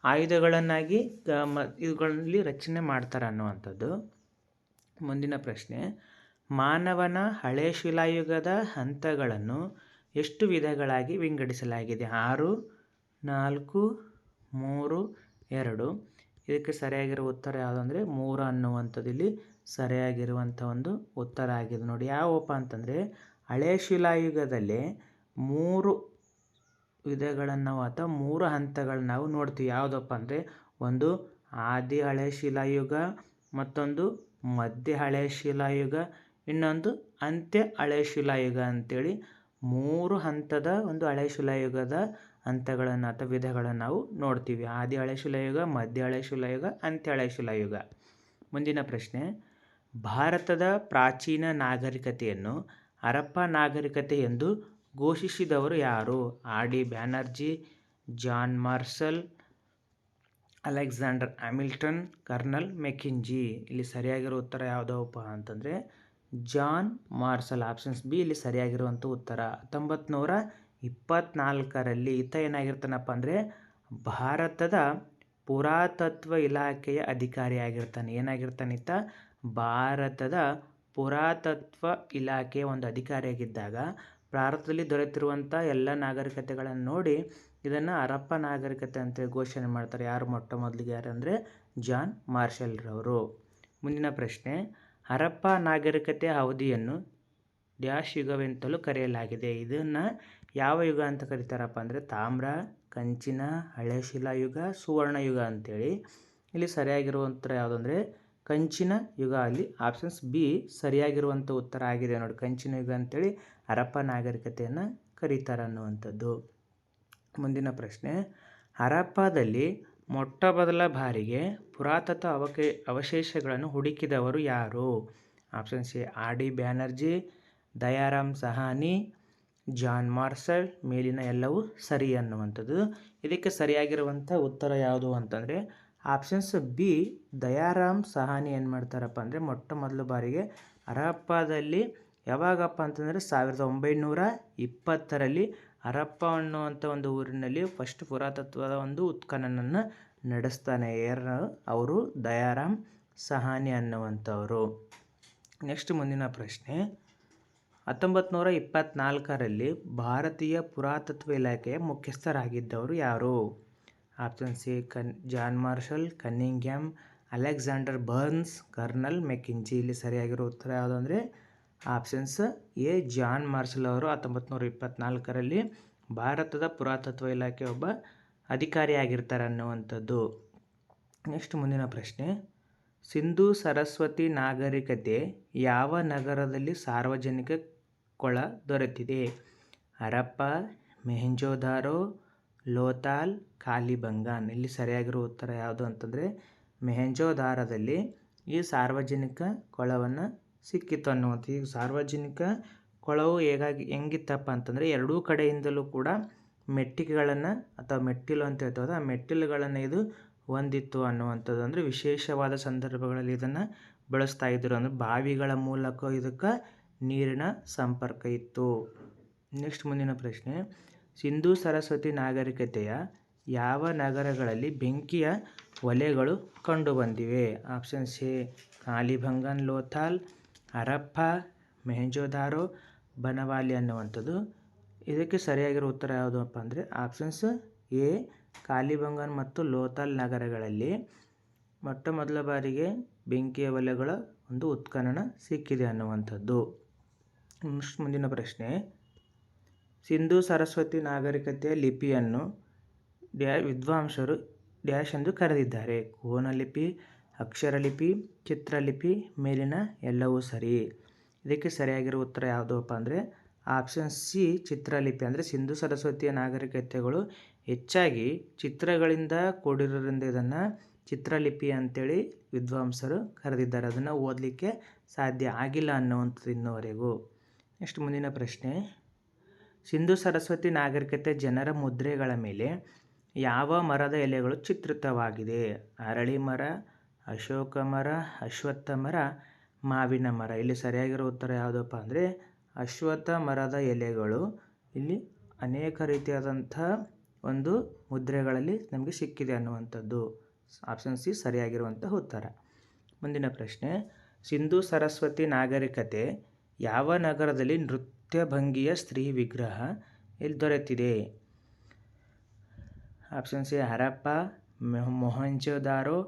Speaker 1: ಆಯುಧಗಳನ್ನಾಗಿ ಇವುಗಳಲ್ಲಿ ರಚನೆ ಮಾಡ್ತಾರೆ ಅನ್ನುವಂಥದ್ದು. ಮುಂದಿನ ಪ್ರಶ್ನೆ, ಮಾನವನ ಹಳೆ ಶಿಲಾಯುಗದ ಹಂತಗಳನ್ನು ಎಷ್ಟು ವಿಧಗಳಾಗಿ ವಿಂಗಡಿಸಲಾಗಿದೆ? 6, 4, 3, 2. ಇದಕ್ಕೆ ಸರಿಯಾಗಿರೋ ಉತ್ತರ ಯಾವುದಂದರೆ 3 ಅನ್ನುವಂಥದ್ದು ಇಲ್ಲಿ ಸರಿಯಾಗಿರುವಂಥ ಒಂದು ಉತ್ತರ ಆಗಿದೆ ನೋಡಿ. ಯಾವಪ್ಪ ಅಂತಂದರೆ ಹಳೆ ಶಿಲಾಯುಗದಲ್ಲೇ 3 ವಿಧಗಳನ್ನು ಅಥವಾ 3 ಹಂತಗಳನ್ನ ನಾವು ನೋಡ್ತೀವಿ. ಯಾವುದಪ್ಪ ಅಂದರೆ ಒಂದು ಆದಿ ಹಳೆ ಶಿಲಾಯುಗ, ಮತ್ತೊಂದು ಮಧ್ಯ ಹಳೆ ಶಿಲಾಯುಗ, ಇನ್ನೊಂದು ಅಂತ್ಯ ಹಳೆ ಶಿಲಾಯುಗ ಅಂತೇಳಿ 3 ಹಂತದ ಒಂದು ಹಳೆ ಶಿಲಾಯುಗದ ಹಂತಗಳನ್ನು ಅಥವಾ ವಿಧಗಳನ್ನು ನಾವು ನೋಡ್ತೀವಿ. ಆದಿ ಹಳೆ ಶಿಲಾಯುಗ, ಮಧ್ಯ ಹಳೆ ಶಿಲಾಯುಗ, ಅಂತ್ಯ ಹಳೆ ಶಿಲಾಯುಗ. ಮುಂದಿನ ಪ್ರಶ್ನೆ, ಭಾರತದ ಪ್ರಾಚೀನ ನಾಗರಿಕತೆಯನ್ನು ಹರಪ್ಪ ನಾಗರಿಕತೆ ಎಂದು ಘೋಷಿಸಿದವರು ಯಾರು? R D Banerji, John Marshall, Alexander Hamilton, colonel Mackenzie. ಇಲ್ಲಿ ಸರಿಯಾಗಿರೋ ಉತ್ತರ ಯಾವುದಪ್ಪ ಅಂತಂದರೆ ಜಾನ್ ಮಾರ್ಷಲ್. ಆಪ್ಷನ್ಸ್ ಬಿ ಇಲ್ಲಿ ಸರಿಯಾಗಿರುವಂಥ ಉತ್ತರ. 1924ರಲ್ಲಿ ಈತ ಏನಾಗಿರ್ತಾನಪ್ಪ ಅಂದರೆ ಭಾರತದ ಪುರಾತತ್ವ ಇಲಾಖೆಯ ಅಧಿಕಾರಿಯಾಗಿರ್ತಾನೆ. ಏನಾಗಿರ್ತಾನೆ ಈತ? ಭಾರತದ ಪುರಾತತ್ವ ಇಲಾಖೆಯ ಒಂದು ಅಧಿಕಾರಿಯಾಗಿದ್ದಾಗ ಭಾರತದಲ್ಲಿ ದೊರೆತಿರುವಂಥ ಎಲ್ಲ ನಾಗರಿಕತೆಗಳನ್ನು ನೋಡಿ ಇದನ್ನು ಹರಪ್ಪ ನಾಗರಿಕತೆ ಅಂತೇಳಿ ಘೋಷಣೆ ಮಾಡ್ತಾರೆ. ಯಾರು ಮೊಟ್ಟ ಮೊದಲಿಗೆ ಯಾರಂದರೆ ಜಾನ್ ಮಾರ್ಷಲ್ರವರು. ಮುಂದಿನ ಪ್ರಶ್ನೆ, ಹರಪ್ಪ ನಾಗರಿಕತೆಯ ಅವಧಿಯನ್ನು ಡ್ಯಾಶ್ ಯುಗವೆಂತಲೂ ಕರೆಯಲಾಗಿದೆ. ಇದನ್ನು ಯಾವ ಯುಗ ಅಂತ ಕರೀತಾರಪ್ಪ ಅಂದರೆ ತಾಮ್ರ, ಕಂಚಿನ, ಹಳೆ ಶಿಲಾಯುಗ, ಸುವರ್ಣ ಯುಗ ಅಂತೇಳಿ. ಇಲ್ಲಿ ಸರಿಯಾಗಿರುವಂಥ ಉತ್ತರ ಯಾವುದಂದರೆ ಕಂಚಿನ ಯುಗ. ಅಲ್ಲಿ ಆಪ್ಷನ್ಸ್ ಬಿ ಸರಿಯಾಗಿರುವಂಥ ಉತ್ತರ ಆಗಿದೆ ನೋಡಿ. ಕಂಚಿನ ಯುಗ ಅಂತೇಳಿ ಹರಪ್ಪ ನಾಗರಿಕತೆಯನ್ನು ಕರೀತಾರೆ ಅನ್ನುವಂಥದ್ದು. ಮುಂದಿನ ಪ್ರಶ್ನೆ, ಹರಪ್ಪದಲ್ಲಿ ಮೊಟ್ಟ ಮೊದಲ ಬಾರಿಗೆ ಪುರಾತತ್ವ ಅವಶೇಷಗಳನ್ನು ಹುಡುಕಿದವರು ಯಾರು? Options A R D Banerjee, Dayaram Sahni, John Marshall. ಮೇಲಿನ ಎಲ್ಲವೂ ಸರಿ ಅನ್ನುವಂಥದ್ದು. ಇದಕ್ಕೆ ಸರಿಯಾಗಿರುವಂಥ ಉತ್ತರ ಯಾವುದು ಅಂತಂದರೆ ಆಪ್ಷನ್ಸ್ ಬಿ ದಯಾರಾಮ್ ಸಹಾನಿ. ಏನು ಮಾಡ್ತಾರಪ್ಪ ಅಂದರೆ ಮೊಟ್ಟ ಮೊದಲ ಬಾರಿಗೆ ಹರಪ್ಪದಲ್ಲಿ ಯಾವಾಗಪ್ಪ ಅಂತಂದರೆ 1920ರಲ್ಲಿ ಹರಪ್ಪ ಅನ್ನುವಂಥ ಒಂದು ಊರಿನಲ್ಲಿ ಫಸ್ಟ್ ಪುರಾತತ್ವದ ಒಂದು ಉತ್ಖನನವನ್ನು ನಡೆಸ್ತಾನೆ. ಅವರು ದಯಾರಾಮ್ ಸಹಾನಿ ಅನ್ನುವಂಥವರು. ನೆಕ್ಸ್ಟ್ ಮುಂದಿನ ಪ್ರಶ್ನೆ, 1924ರಲ್ಲಿ ಭಾರತೀಯ ಪುರಾತತ್ವ ಇಲಾಖೆಯ ಮುಖ್ಯಸ್ಥರಾಗಿದ್ದವರು ಯಾರು? Options A John Marshall, Cunningham, Alexander Burnes, colonel Mackenzie. ಇಲ್ಲಿ ಸರಿಯಾಗಿರೋ ಉತ್ತರ ಯಾವುದು ಅಂದರೆ ಆಪ್ಷನ್ಸ್ ಎ ಜಾನ್ ಮಾರ್ಷಲ್ ಅವರು 1924ರಲ್ಲಿ ಭಾರತದ ಪುರಾತತ್ವ ಇಲಾಖೆ ಒಬ್ಬ ಅಧಿಕಾರಿಯಾಗಿರ್ತಾರೆ ಅನ್ನುವಂಥದ್ದು. ನೆಕ್ಸ್ಟ್ ಮುಂದಿನ ಪ್ರಶ್ನೆ, ಸಿಂಧೂ ಸರಸ್ವತಿ ನಾಗರಿಕತೆ ಯಾವ ನಗರದಲ್ಲಿ ಸಾರ್ವಜನಿಕ ಕೊಳ ದೊರೆತಿದೆ? ಹರಪ್ಪ, ಮೊಹೆಂಜೊದಾರೋ, ಲೋಥಾಲ್, ಕಾಲಿಬಂಗಾನ್. ಇಲ್ಲಿ ಸರಿಯಾಗಿರೋ ಉತ್ತರ ಯಾವುದು ಅಂತಂದರೆ ಮೊಹೆಂಜೊದಾರೋದಲ್ಲಿ ಈ ಸಾರ್ವಜನಿಕ ಕೊಳವನ್ನು ಸಿಕ್ಕಿತ್ತು ಅನ್ನುವಂಥ. ಈ ಸಾರ್ವಜನಿಕ ಕೊಳವು ಹೆಂಗಿತ್ತಪ್ಪ ಅಂತಂದರೆ ಎರಡೂ ಕಡೆಯಿಂದಲೂ ಕೂಡ ಮೆಟ್ಟಿಲುಗಳನ್ನು ಅಥವಾ ಮೆಟ್ಟಿಲು ಅಂತ ಹೇಳ್ತೇವೆ, ಆ ಮೆಟ್ಟಿಲುಗಳನ್ನು ಇದು ಹೊಂದಿತ್ತು ಅನ್ನುವಂಥದ್ದು. ಅಂದರೆ ವಿಶೇಷವಾದ ಸಂದರ್ಭಗಳಲ್ಲಿ ಇದನ್ನು ಬಳಸ್ತಾ ಇದ್ದರು. ಅಂದರೆ ಬಾವಿಗಳ ಮೂಲಕ ಇದಕ್ಕೆ ನೀರಿನ ಸಂಪರ್ಕ ಇತ್ತು. ನೆಕ್ಸ್ಟ್ ಮುಂದಿನ ಪ್ರಶ್ನೆ, ಸಿಂಧೂ ಸರಸ್ವತಿ ನಾಗರಿಕತೆಯ ಯಾವ ನಗರಗಳಲ್ಲಿ ಬೆಂಕಿಯ ಒಲೆಗಳು ಕಂಡುಬಂದಿವೆ? ಆಪ್ಷನ್ಸ್ ಎ ಕಾಲಿಬಂಗನ್, ಲೋಥಾಲ್, ಹರಪ್ಪ, ಮೊಹೆಂಜೊದಾರೋ, ಬನವಾಲಿ ಅನ್ನುವಂಥದ್ದು. ಇದಕ್ಕೆ ಸರಿಯಾಗಿರೋ ಉತ್ತರ ಯಾವುದಪ್ಪ ಅಂದರೆ ಆಪ್ಷನ್ಸ್ ಎ ಕಾಲಿಬಂಗನ್ ಮತ್ತು ಲೋಥಾಲ್ ನಗರಗಳಲ್ಲಿ ಮೊಟ್ಟ ಮೊದಲ ಬಾರಿಗೆ ಬೆಂಕಿಯ ಒಲೆಗಳ ಒಂದು ಉತ್ಖನನ ಸಿಕ್ಕಿದೆ ಅನ್ನುವಂಥದ್ದು. ಮುಂದಿನ ಪ್ರಶ್ನೆ, ಸಿಂಧೂ ಸರಸ್ವತಿ ನಾಗರಿಕತೆಯ ಲಿಪಿಯನ್ನು ವಿದ್ವಾಂಸರು ಡ್ಯಾಶ್ ಎಂದು ಕರೆದಿದ್ದಾರೆ? ಕೋನಲಿಪಿ, ಅಕ್ಷರಲಿಪಿ, ಚಿತ್ರಲಿಪಿ. ಮೇಲಿನ ಎಲ್ಲವೂ ಸರಿ. ಇದಕ್ಕೆ ಸರಿಯಾಗಿರೋ ಉತ್ತರ ಯಾವುದಪ್ಪ ಅಂದರೆ ಆಪ್ಷನ್ ಸಿ ಚಿತ್ರಲಿಪಿ. ಅಂದರೆ ಸಿಂಧೂ ಸರಸ್ವತಿಯ ನಾಗರಿಕತೆಗಳು ಹೆಚ್ಚಾಗಿ ಚಿತ್ರಗಳಿಂದ ಕೂಡಿರೋದ್ರಿಂದ ಇದನ್ನು ಚಿತ್ರಲಿಪಿ ಅಂತೇಳಿ ವಿದ್ವಾಂಸರು ಕರೆದಿದ್ದಾರೆ. ಅದನ್ನು ಓದಲಿಕ್ಕೆ ಸಾಧ್ಯ ಆಗಿಲ್ಲ ಅನ್ನುವಂಥದ್ದು ಇನ್ನುವರೆಗೂ. ನೆಕ್ಸ್ಟ್ ಮುಂದಿನ ಪ್ರಶ್ನೆ, ಸಿಂಧೂ ಸರಸ್ವತಿ ನಾಗರಿಕತೆ ಜನರ ಮುದ್ರೆಗಳ ಮೇಲೆ ಯಾವ ಮರದ ಎಲೆಗಳು ಚಿತ್ರಿತವಾಗಿದೆ? ಅರಳಿ ಮರ, ಅಶೋಕ ಮರ, ಅಶ್ವತ್ಥ ಮರ, ಮಾವಿನ ಮರ. ಇಲ್ಲಿ ಸರಿಯಾಗಿರೋ ಉತ್ತರ ಯಾವುದಪ್ಪ ಅಂದರೆ ಅಶ್ವತ್ಥ ಮರದ ಎಲೆಗಳು ಇಲ್ಲಿ ಅನೇಕ ರೀತಿಯಾದಂಥ ಒಂದು ಮುದ್ರೆಗಳಲ್ಲಿ ನಮಗೆ ಸಿಕ್ಕಿದೆ ಅನ್ನುವಂಥದ್ದು. ಆಪ್ಷನ್ ಸಿ ಸರಿಯಾಗಿರುವಂತಹ ಉತ್ತರ. ಮುಂದಿನ ಪ್ರಶ್ನೆ, ಸಿಂಧೂ ಸರಸ್ವತಿ ನಾಗರಿಕತೆ ಯಾವ ನಗರದಲ್ಲಿ ನೃತ್ಯ ಭಂಗಿಯ ಸ್ತ್ರೀ ವಿಗ್ರಹ ಇಲ್ಲಿ ದೊರೆತಿದೆ? Options A Harappa, Mohenjodaro,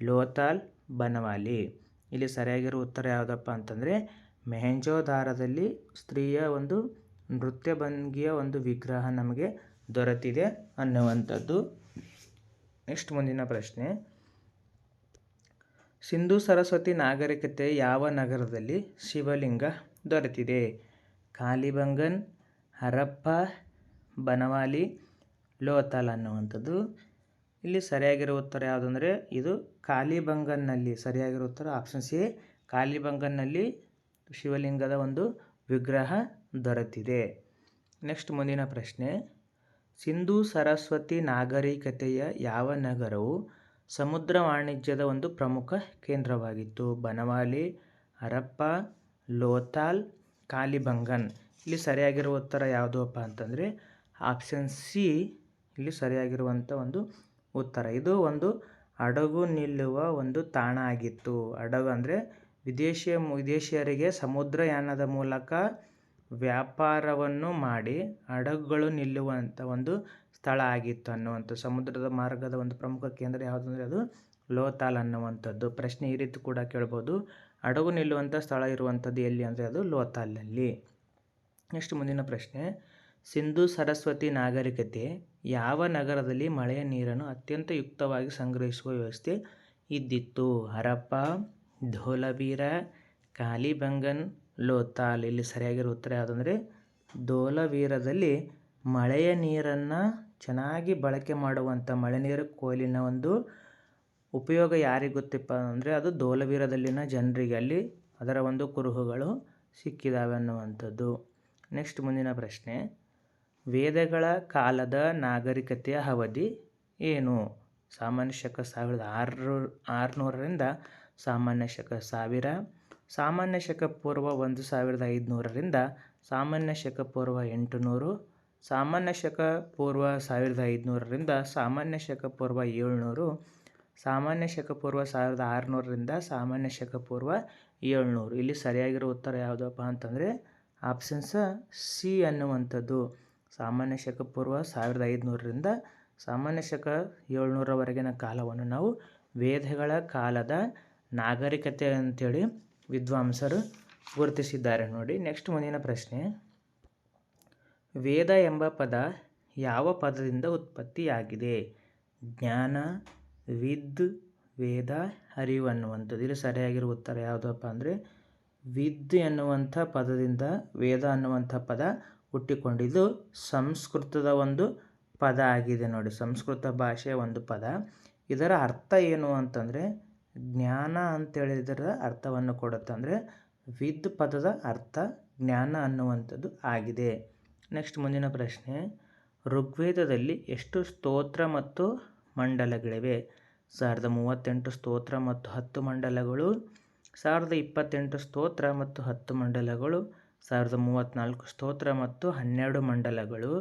Speaker 1: Lothal, Banawali. ಇಲ್ಲಿ ಸರಿಯಾಗಿರೋ ಉತ್ತರ ಯಾವುದಪ್ಪ ಅಂತಂದರೆ ಮೊಹೆಂಜೊದಾರೋದಲ್ಲಿ ಸ್ತ್ರೀಯ ಒಂದು ನೃತ್ಯ ಭಂಗಿಯ ಒಂದು ವಿಗ್ರಹ ನಮಗೆ ದೊರೆತಿದೆ ಅನ್ನುವಂಥದ್ದು. ನೆಕ್ಸ್ಟ್ ಮುಂದಿನ ಪ್ರಶ್ನೆ, ಸಿಂಧೂ ಸರಸ್ವತಿ ನಾಗರಿಕತೆ ಯಾವ ನಗರದಲ್ಲಿ ಶಿವಲಿಂಗ ದೊರೆತಿದೆ? ಕಾಲಿಬಂಗನ್, ಹರಪ್ಪ, ಬನವಾಲಿ, ಲೋಥಾಲ್ ಅನ್ನುವಂಥದ್ದು. ಇಲ್ಲಿ ಸರಿಯಾಗಿರೋ ಉತ್ತರ ಯಾವುದಂದರೆ ಇದು ಕಾಲಿಬಂಗನ್ನಲ್ಲಿ. ಸರಿಯಾಗಿರೋ ಉತ್ತರ ಆಪ್ಷನ್ ಸಿ ಕಾಲಿಬಂಗನ್ನಲ್ಲಿ ಶಿವಲಿಂಗದ ಒಂದು ವಿಗ್ರಹ ದೊರೆತಿದೆ. ನೆಕ್ಸ್ಟ್ ಮುಂದಿನ ಪ್ರಶ್ನೆ, ಸಿಂಧೂ ಸರಸ್ವತಿ ನಾಗರಿಕತೆಯ ಯಾವ ನಗರವು ಸಮುದ್ರ ವಾಣಿಜ್ಯದ ಒಂದು ಪ್ರಮುಖ ಕೇಂದ್ರವಾಗಿತ್ತು? ಬನವಾಲಿ, ಹರಪ್ಪ, ಲೋಥಾಲ್, ಕಾಲಿಬಂಗನ್. ಇಲ್ಲಿ ಸರಿಯಾಗಿರುವ ಉತ್ತರ ಯಾವುದಪ್ಪ ಅಂತಂದರೆ ಆಪ್ಷನ್ ಸಿ ಇಲ್ಲಿ ಸರಿಯಾಗಿರುವಂಥ ಒಂದು ಉತ್ತರ. ಇದು ಒಂದು ಹಡಗು ನಿಲ್ಲುವ ಒಂದು ತಾಣ ಆಗಿತ್ತು. ಹಡಗು ಅಂದರೆ ವಿದೇಶಿಯರಿಗೆ ಸಮುದ್ರಯಾನದ ಮೂಲಕ ವ್ಯಾಪಾರವನ್ನು ಮಾಡಿ ಹಡಗುಗಳು ನಿಲ್ಲುವಂಥ ಒಂದು ಸ್ಥಳ ಆಗಿತ್ತು ಅನ್ನುವಂಥ ಸಮುದ್ರದ ಮಾರ್ಗದ ಒಂದು ಪ್ರಮುಖ ಕೇಂದ್ರ ಯಾವುದಂದರೆ ಅದು ಲೋಥಾಲ್ ಅನ್ನುವಂಥದ್ದು. ಪ್ರಶ್ನೆ ಈ ರೀತಿ ಕೂಡ ಕೇಳ್ಬೋದು, ಹಡಗು ನಿಲ್ಲುವಂಥ ಸ್ಥಳ ಇರುವಂಥದ್ದು ಎಲ್ಲಿ ಅಂದರೆ ಅದು ಲೋಥಾಲಲ್ಲಿ. ನೆಕ್ಸ್ಟ್ ಮುಂದಿನ ಪ್ರಶ್ನೆ, ಸಿಂಧೂ ಸರಸ್ವತಿ ನಾಗರಿಕತೆ ಯಾವ ನಗರದಲ್ಲಿ ಮಳೆಯ ನೀರನ್ನು ಅತ್ಯಂತ ಯುಕ್ತವಾಗಿ ಸಂಗ್ರಹಿಸುವ ವ್ಯವಸ್ಥೆ ಇದ್ದಿತ್ತು? ಹರಪ್ಪ, ಧೋಲವೀರ, ಕಾಲಿಬಂಗನ್, ಲೋಥಾಲ್. ಇಲ್ಲಿ ಸರಿಯಾಗಿರೋ ಉತ್ತರ ಯಾವುದಂದರೆ ಧೋಲವೀರದಲ್ಲಿ ಮಳೆಯ ನೀರನ್ನು ಚೆನ್ನಾಗಿ ಬಳಕೆ ಮಾಡುವಂಥ ಮಳೆ ನೀರು ಕೊಯ್ಲಿನ ಒಂದು ಉಪಯೋಗ ಯಾರಿಗೆ ಗೊತ್ತಿಪ್ಪ ಅಂದರೆ ಅದು ಧೋಲವೀರದಲ್ಲಿನ ಜನರಿಗೆ ಅಲ್ಲಿ ಅದರ ಒಂದು ಕುರುಹುಗಳು ಸಿಕ್ಕಿದಾವೆ ಅನ್ನುವಂಥದ್ದು. ನೆಕ್ಸ್ಟ್ ಮುಂದಿನ ಪ್ರಶ್ನೆ, ವೇದಗಳ ಕಾಲದ ನಾಗರಿಕತೆಯ ಅವಧಿ ಏನು? ಸಾಮಾನ್ಯ ಶಕ 1600ರಿಂದ ಸಾಮಾನ್ಯ ಶಕ 1000, ಸಾಮಾನ್ಯ ಶಕ ಪೂರ್ವ 1500ರಿಂದ ಸಾಮಾನ್ಯ ಶಕ ಪೂರ್ವ 800, ಸಾಮಾನ್ಯ ಶಕ ಪೂರ್ವ 1500ರಿಂದ ಸಾಮಾನ್ಯ ಶಕ ಪೂರ್ವ 700, ಸಾಮಾನ್ಯ ಶಕ ಪೂರ್ವ 1600ರಿಂದ ಸಾಮಾನ್ಯ ಶಕ ಪೂರ್ವ 700. ಇಲ್ಲಿ ಸರಿಯಾಗಿರೋ ಉತ್ತರ ಯಾವುದಪ್ಪ ಅಂತಂದರೆ ಆಪ್ಷನ್ ಸಿ ಅನ್ನುವಂಥದ್ದು. ಸಾಮಾನ್ಯ ಶಕ ಪೂರ್ವ 1500ರಿಂದ ಸಾಮಾನ್ಯ ಶಕ 700ರವರೆಗಿನ ಕಾಲವನ್ನು ನಾವು ವೇದಗಳ ಕಾಲದ ನಾಗರಿಕತೆ ಅಂತೇಳಿ ವಿದ್ವಾಂಸರು ಗುರುತಿಸಿದ್ದಾರೆ ನೋಡಿ. ನೆಕ್ಸ್ಟ್ ಮುಂದಿನ ಪ್ರಶ್ನೆ, ವೇದ ಎಂಬ ಪದ ಯಾವ ಪದದಿಂದ ಉತ್ಪತ್ತಿಯಾಗಿದೆ? ಜ್ಞಾನ, ವಿದ್, ವೇದ, ಅರಿವು ಅನ್ನುವಂಥದ್ದು. ಇಲ್ಲಿ ಸರಿಯಾಗಿರುವ ಉತ್ತರ ಯಾವುದಪ್ಪ ಅಂದರೆ ವಿದ್ ಎನ್ನುವಂಥ ಪದದಿಂದ ವೇದ ಅನ್ನುವಂಥ ಪದ ಹುಟ್ಟಿಕೊಂಡಿದ್ದು ಸಂಸ್ಕೃತದ ಒಂದು ಪದ ಆಗಿದೆ ನೋಡಿ. ಸಂಸ್ಕೃತ ಭಾಷೆಯ ಒಂದು ಪದ. ಇದರ ಅರ್ಥ ಏನು ಅಂತಂದರೆ ಜ್ಞಾನ ಅಂತೇಳಿ ಇದರ ಅರ್ಥವನ್ನು ಕೊಡುತ್ತೆ. ಅಂದರೆ ವಿದ್ ಪದದ ಅರ್ಥ ಜ್ಞಾನ ಅನ್ನುವಂಥದ್ದು ಆಗಿದೆ. ನೆಕ್ಸ್ಟ್ ಮುಂದಿನ ಪ್ರಶ್ನೆ, ಋಗ್ವೇದದಲ್ಲಿ ಎಷ್ಟು ಸ್ತೋತ್ರ ಮತ್ತು ಮಂಡಲಗಳಿವೆ? 1038 ಸ್ತೋತ್ರ ಮತ್ತು 10 ಮಂಡಲಗಳು, 1028 ಸ್ತೋತ್ರ ಮತ್ತು 10 ಮಂಡಲಗಳು, 1034 ಸ್ತೋತ್ರ ಮತ್ತು 12 ಮಂಡಲಗಳು,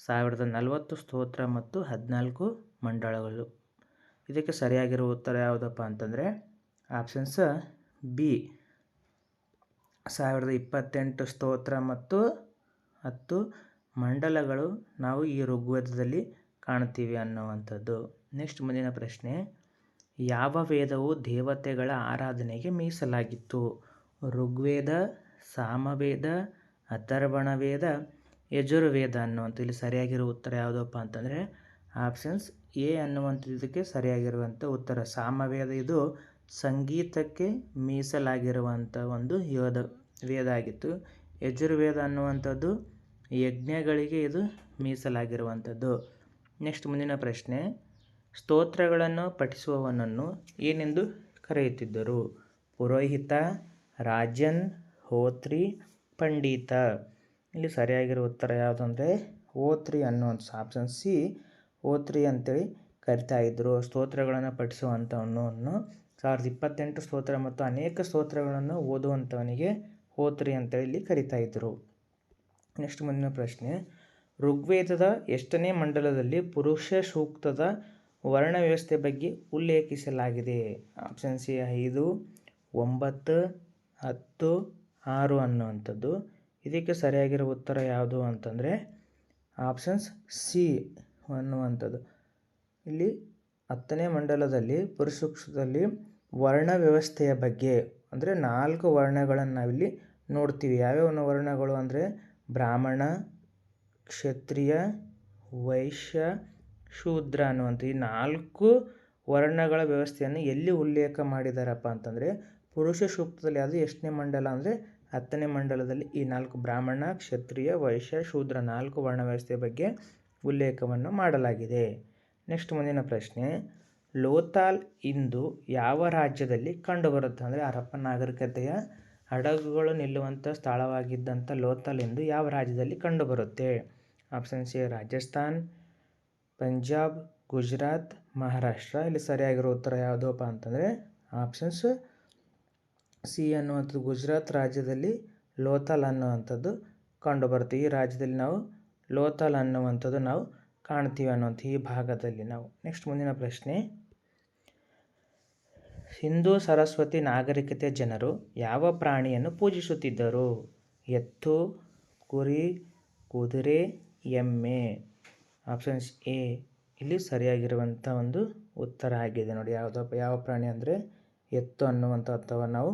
Speaker 1: 1040 ಸ್ತೋತ್ರ ಮತ್ತು 14 ಮಂಡಲಗಳು. ಇದಕ್ಕೆ ಸರಿಯಾಗಿರುವ ಉತ್ತರ ಯಾವುದಪ್ಪ ಅಂತಂದರೆ ಆಪ್ಷನ್ಸ್ ಬಿ 1028 ಸ್ತೋತ್ರ ಮತ್ತು 10 ಮಂಡಲಗಳು ನಾವು ಈ ಋಗ್ವೇದದಲ್ಲಿ ಕಾಣ್ತೀವಿ ಅನ್ನುವಂಥದ್ದು. ನೆಕ್ಸ್ಟ್ ಮುಂದಿನ ಪ್ರಶ್ನೆ, ಯಾವ ವೇದವು ದೇವತೆಗಳ ಆರಾಧನೆಗೆ ಮೀಸಲಾಗಿತ್ತು? ಋಗ್ವೇದ, ಸಾಮವೇದ, ಅಥರ್ವಣ ವೇದ, ಯಜುರ್ವೇದ ಅನ್ನುವಂಥ. ಇಲ್ಲಿ ಸರಿಯಾಗಿರೋ ಉತ್ತರ ಯಾವುದಪ್ಪ ಅಂತಂದರೆ ಆಪ್ಷನ್ಸ್ ಎ ಅನ್ನುವಂಥದ್ದು ಇದಕ್ಕೆ ಸರಿಯಾಗಿರುವಂಥ ಉತ್ತರ. ಸಾಮವೇದ ಇದು ಸಂಗೀತಕ್ಕೆ ಮೀಸಲಾಗಿರುವಂಥ ಒಂದು ವೇದ ಆಗಿತ್ತು. ಯಜುರ್ವೇದ ಅನ್ನುವಂಥದ್ದು ಯಜ್ಞಗಳಿಗೆ ಇದು ಮೀಸಲಾಗಿರುವಂಥದ್ದು. ನೆಕ್ಸ್ಟ್ ಮುಂದಿನ ಪ್ರಶ್ನೆ, ಸ್ತೋತ್ರಗಳನ್ನು ಪಠಿಸುವವನನ್ನು ಏನೆಂದು ಕರೆಯುತ್ತಿದ್ದರು? ಪುರೋಹಿತ, ರಾಜನ್, ಹೋತ್ರಿ, ಪಂಡಿತ. ಇಲ್ಲಿ ಸರಿಯಾಗಿರೋ ಉತ್ತರ ಯಾವುದಂದರೆ ಹೋತ್ರಿ ಅನ್ನುವಂಥ ಆಪ್ಷನ್ ಸಿ ಹೋತ್ರಿ ಅಂತೇಳಿ ಕರಿತಾ ಇದ್ದರು. ಸ್ತೋತ್ರಗಳನ್ನು ಪಠಿಸುವಂಥವನು 1028 ಸ್ತೋತ್ರ ಮತ್ತು ಅನೇಕ ಸ್ತೋತ್ರಗಳನ್ನು ಓದುವಂಥವನಿಗೆ ಹೋತ್ರಿ ಅಂತೇಳಿ ಇಲ್ಲಿ ಕರಿತಾ ಇದ್ದರು. ನೆಕ್ಸ್ಟ್ ಮುಂದಿನ ಪ್ರಶ್ನೆ, ಋಗ್ವೇದದ ಎಷ್ಟನೇ ಮಂಡಲದಲ್ಲಿ ಪುರುಷ ಸೂಕ್ತದ ವರ್ಣ ವ್ಯವಸ್ಥೆ ಬಗ್ಗೆ ಉಲ್ಲೇಖಿಸಲಾಗಿದೆ? ಆಪ್ಷನ್ ಸಿ 5, 9, 10, 6 ಅನ್ನುವಂಥದ್ದು. ಇದಕ್ಕೆ ಸರಿಯಾಗಿರೋ ಉತ್ತರ ಯಾವುದು ಅಂತಂದರೆ ಆಪ್ಷನ್ಸ್ ಸಿ ಅನ್ನುವಂಥದ್ದು. ಇಲ್ಲಿ 10ನೇ ಮಂಡಲದಲ್ಲಿ ಪುರುಷ ಸೂಕ್ತದಲ್ಲಿ ವರ್ಣ ವ್ಯವಸ್ಥೆಯ ಬಗ್ಗೆ ಅಂದರೆ 4 ವರ್ಣಗಳನ್ನು ನಾವಿಲ್ಲಿ ನೋಡ್ತೀವಿ. ಯಾವ್ಯಾವ ವರ್ಣಗಳು ಅಂದರೆ ಬ್ರಾಹ್ಮಣ, ಕ್ಷತ್ರಿಯ, ವೈಶ್ಯ, ಶೂದ್ರ ಅನ್ನುವಂಥ ಈ 4 ವರ್ಣಗಳ ವ್ಯವಸ್ಥೆಯನ್ನು ಎಲ್ಲಿ ಉಲ್ಲೇಖ ಮಾಡಿದಾರಪ್ಪ ಅಂತಂದರೆ ಪುರುಷ ಸೂಕ್ತದಲ್ಲಿ. ಅದು ಎಷ್ಟನೇ ಮಂಡಲ ಅಂದರೆ 10ನೇ ಮಂಡಲದಲ್ಲಿ ಈ 4 ಬ್ರಾಹ್ಮಣ, ಕ್ಷತ್ರಿಯ, ವೈಶ್ಯ, ಶೂದ್ರ 4 ವರ್ಣ ವ್ಯವಸ್ಥೆಯ ಬಗ್ಗೆ ಉಲ್ಲೇಖವನ್ನು ಮಾಡಲಾಗಿದೆ. ನೆಕ್ಸ್ಟ್ ಮುಂದಿನ ಪ್ರಶ್ನೆ, ಲೋಥಾಲ್ ಇಂದು ಯಾವ ರಾಜ್ಯದಲ್ಲಿ ಕಂಡುಬರುತ್ತೆ? ಅಂದರೆ ಹರಪ್ಪ ನಾಗರಿಕತೆಯ ಹಡಗುಗಳು ನಿಲ್ಲುವಂಥ ಸ್ಥಳವಾಗಿದ್ದಂಥ ಲೋಥಲ್ ಎಂದು ಯಾವ ರಾಜ್ಯದಲ್ಲಿ ಕಂಡುಬರುತ್ತೆ? Option C Rajasthan, Punjab, Gujarat, Maharashtra. ಇಲ್ಲಿ ಸರಿಯಾಗಿರೋ ಉತ್ತರ ಯಾವುದಪ್ಪ ಅಂತಂದರೆ ಆಪ್ಷನ್ಸ್ ಸಿ ಅನ್ನುವಂಥದ್ದು ಗುಜರಾತ್ ರಾಜ್ಯದಲ್ಲಿ ಲೋಥಲ್ ಅನ್ನುವಂಥದ್ದು ಕಂಡುಬರುತ್ತೆ. ಈ ರಾಜ್ಯದಲ್ಲಿ ನಾವು ಲೋಥಲ್ ಅನ್ನುವಂಥದ್ದು ನಾವು ಕಾಣ್ತೀವಿ ಅನ್ನುವಂಥ ಈ ಭಾಗದಲ್ಲಿ ನಾವು. ನೆಕ್ಸ್ಟ್ ಮುಂದಿನ ಪ್ರಶ್ನೆ, ಸಿಂಧೂ ಸರಸ್ವತಿ ನಾಗರಿಕತೆಯ ಜನರು ಯಾವ ಪ್ರಾಣಿಯನ್ನು ಪೂಜಿಸುತ್ತಿದ್ದರು? ಎತ್ತು, ಕುರಿ, ಕುದುರೆ, ಎಮ್ಮೆ. ಆಪ್ಷನ್ಸ್ ಎ ಇಲ್ಲಿ ಸರಿಯಾಗಿರುವಂಥ ಒಂದು ಉತ್ತರ ಆಗಿದೆ ನೋಡಿ. ಯಾವ ಪ್ರಾಣಿ ಅಂದರೆ ಎತ್ತು ಅನ್ನುವಂಥ, ಅಥವಾ ನಾವು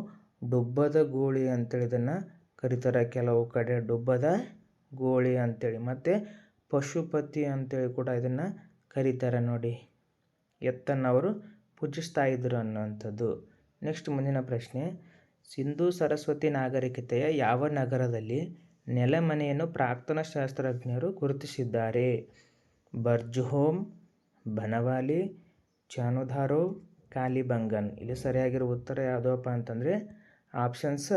Speaker 1: ಡುಬ್ಬದ ಗೂಳಿ ಅಂತೇಳಿ ಇದನ್ನು ಕರೀತಾರೆ ಕೆಲವು ಕಡೆ, ಡುಬ್ಬದ ಗೂಳಿ ಅಂತೇಳಿ. ಮತ್ತು ಪಶುಪತಿ ಅಂತೇಳಿ ಕೂಡ ಇದನ್ನು ಕರೀತಾರೆ ನೋಡಿ. ಎತ್ತನ್ನು ಅವರು ಪೂಜಿಸ್ತಾ ಇದ್ದರು ಅನ್ನುವಂಥದ್ದು. ನೆಕ್ಸ್ಟ್ ಮುಂದಿನ ಪ್ರಶ್ನೆ, ಸಿಂಧೂ ಸರಸ್ವತಿ ನಾಗರಿಕತೆಯ ಯಾವ ನಗರದಲ್ಲಿ ನೆಲಮನೆಯನ್ನು ಪ್ರಾಕ್ತನ ಶಾಸ್ತ್ರಜ್ಞರು ಗುರುತಿಸಿದ್ದಾರೆ? ಬರ್ಜ್ಹೋಮ್, ಬನವಾಲಿ, ಚಾನುಧಾರೋ, ಕಾಲಿಬಂಗನ್. ಇಲ್ಲಿ ಸರಿಯಾಗಿರೋ ಉತ್ತರ ಯಾವುದಪ್ಪ ಅಂತಂದರೆ ಆಪ್ಷನ್ಸ್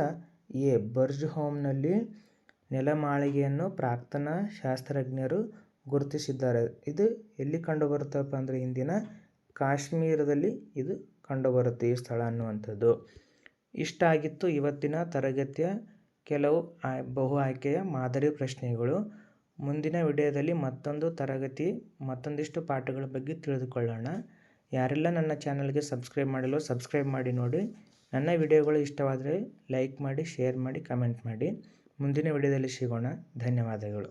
Speaker 1: ಎ ಬರ್ಜ್ಹೋಮ್ನಲ್ಲಿ ನೆಲಮಾಳಿಗೆಯನ್ನು ಪ್ರಾಕ್ತನ ಶಾಸ್ತ್ರಜ್ಞರು ಗುರುತಿಸಿದ್ದಾರೆ. ಇದು ಎಲ್ಲಿ ಕಂಡುಬರುತ್ತಪ್ಪ ಅಂದರೆ ಇಂದಿನ ಕಾಶ್ಮೀರದಲ್ಲಿ ಇದು ಕಂಡುಬರುತ್ತೆ ಈ ಸ್ಥಳ ಅನ್ನುವಂಥದ್ದು. ಇಷ್ಟ ಆಗಿತ್ತು ಇವತ್ತಿನ ತರಗತಿಯ ಕೆಲವು ಬಹು ಆಯ್ಕೆಯ ಮಾದರಿ ಪ್ರಶ್ನೆಗಳು. ಮುಂದಿನ ವಿಡಿಯೋದಲ್ಲಿ ಮತ್ತೊಂದು ತರಗತಿ ಮತ್ತೊಂದಿಷ್ಟು ಪಾಠಗಳ ಬಗ್ಗೆ ತಿಳಿದುಕೊಳ್ಳೋಣ. ಯಾರೆಲ್ಲ ನನ್ನ ಚಾನಲ್ಗೆ ಸಬ್ಸ್ಕ್ರೈಬ್ ಮಾಡಿಲ್ಲವೋ ಸಬ್ಸ್ಕ್ರೈಬ್ ಮಾಡಿ ನೋಡಿ. ನನ್ನ ವಿಡಿಯೋಗಳು ಇಷ್ಟವಾದರೆ ಲೈಕ್ ಮಾಡಿ, ಶೇರ್ ಮಾಡಿ, ಕಮೆಂಟ್ ಮಾಡಿ. ಮುಂದಿನ ವಿಡಿಯೋದಲ್ಲಿ ಸಿಗೋಣ. ಧನ್ಯವಾದಗಳು.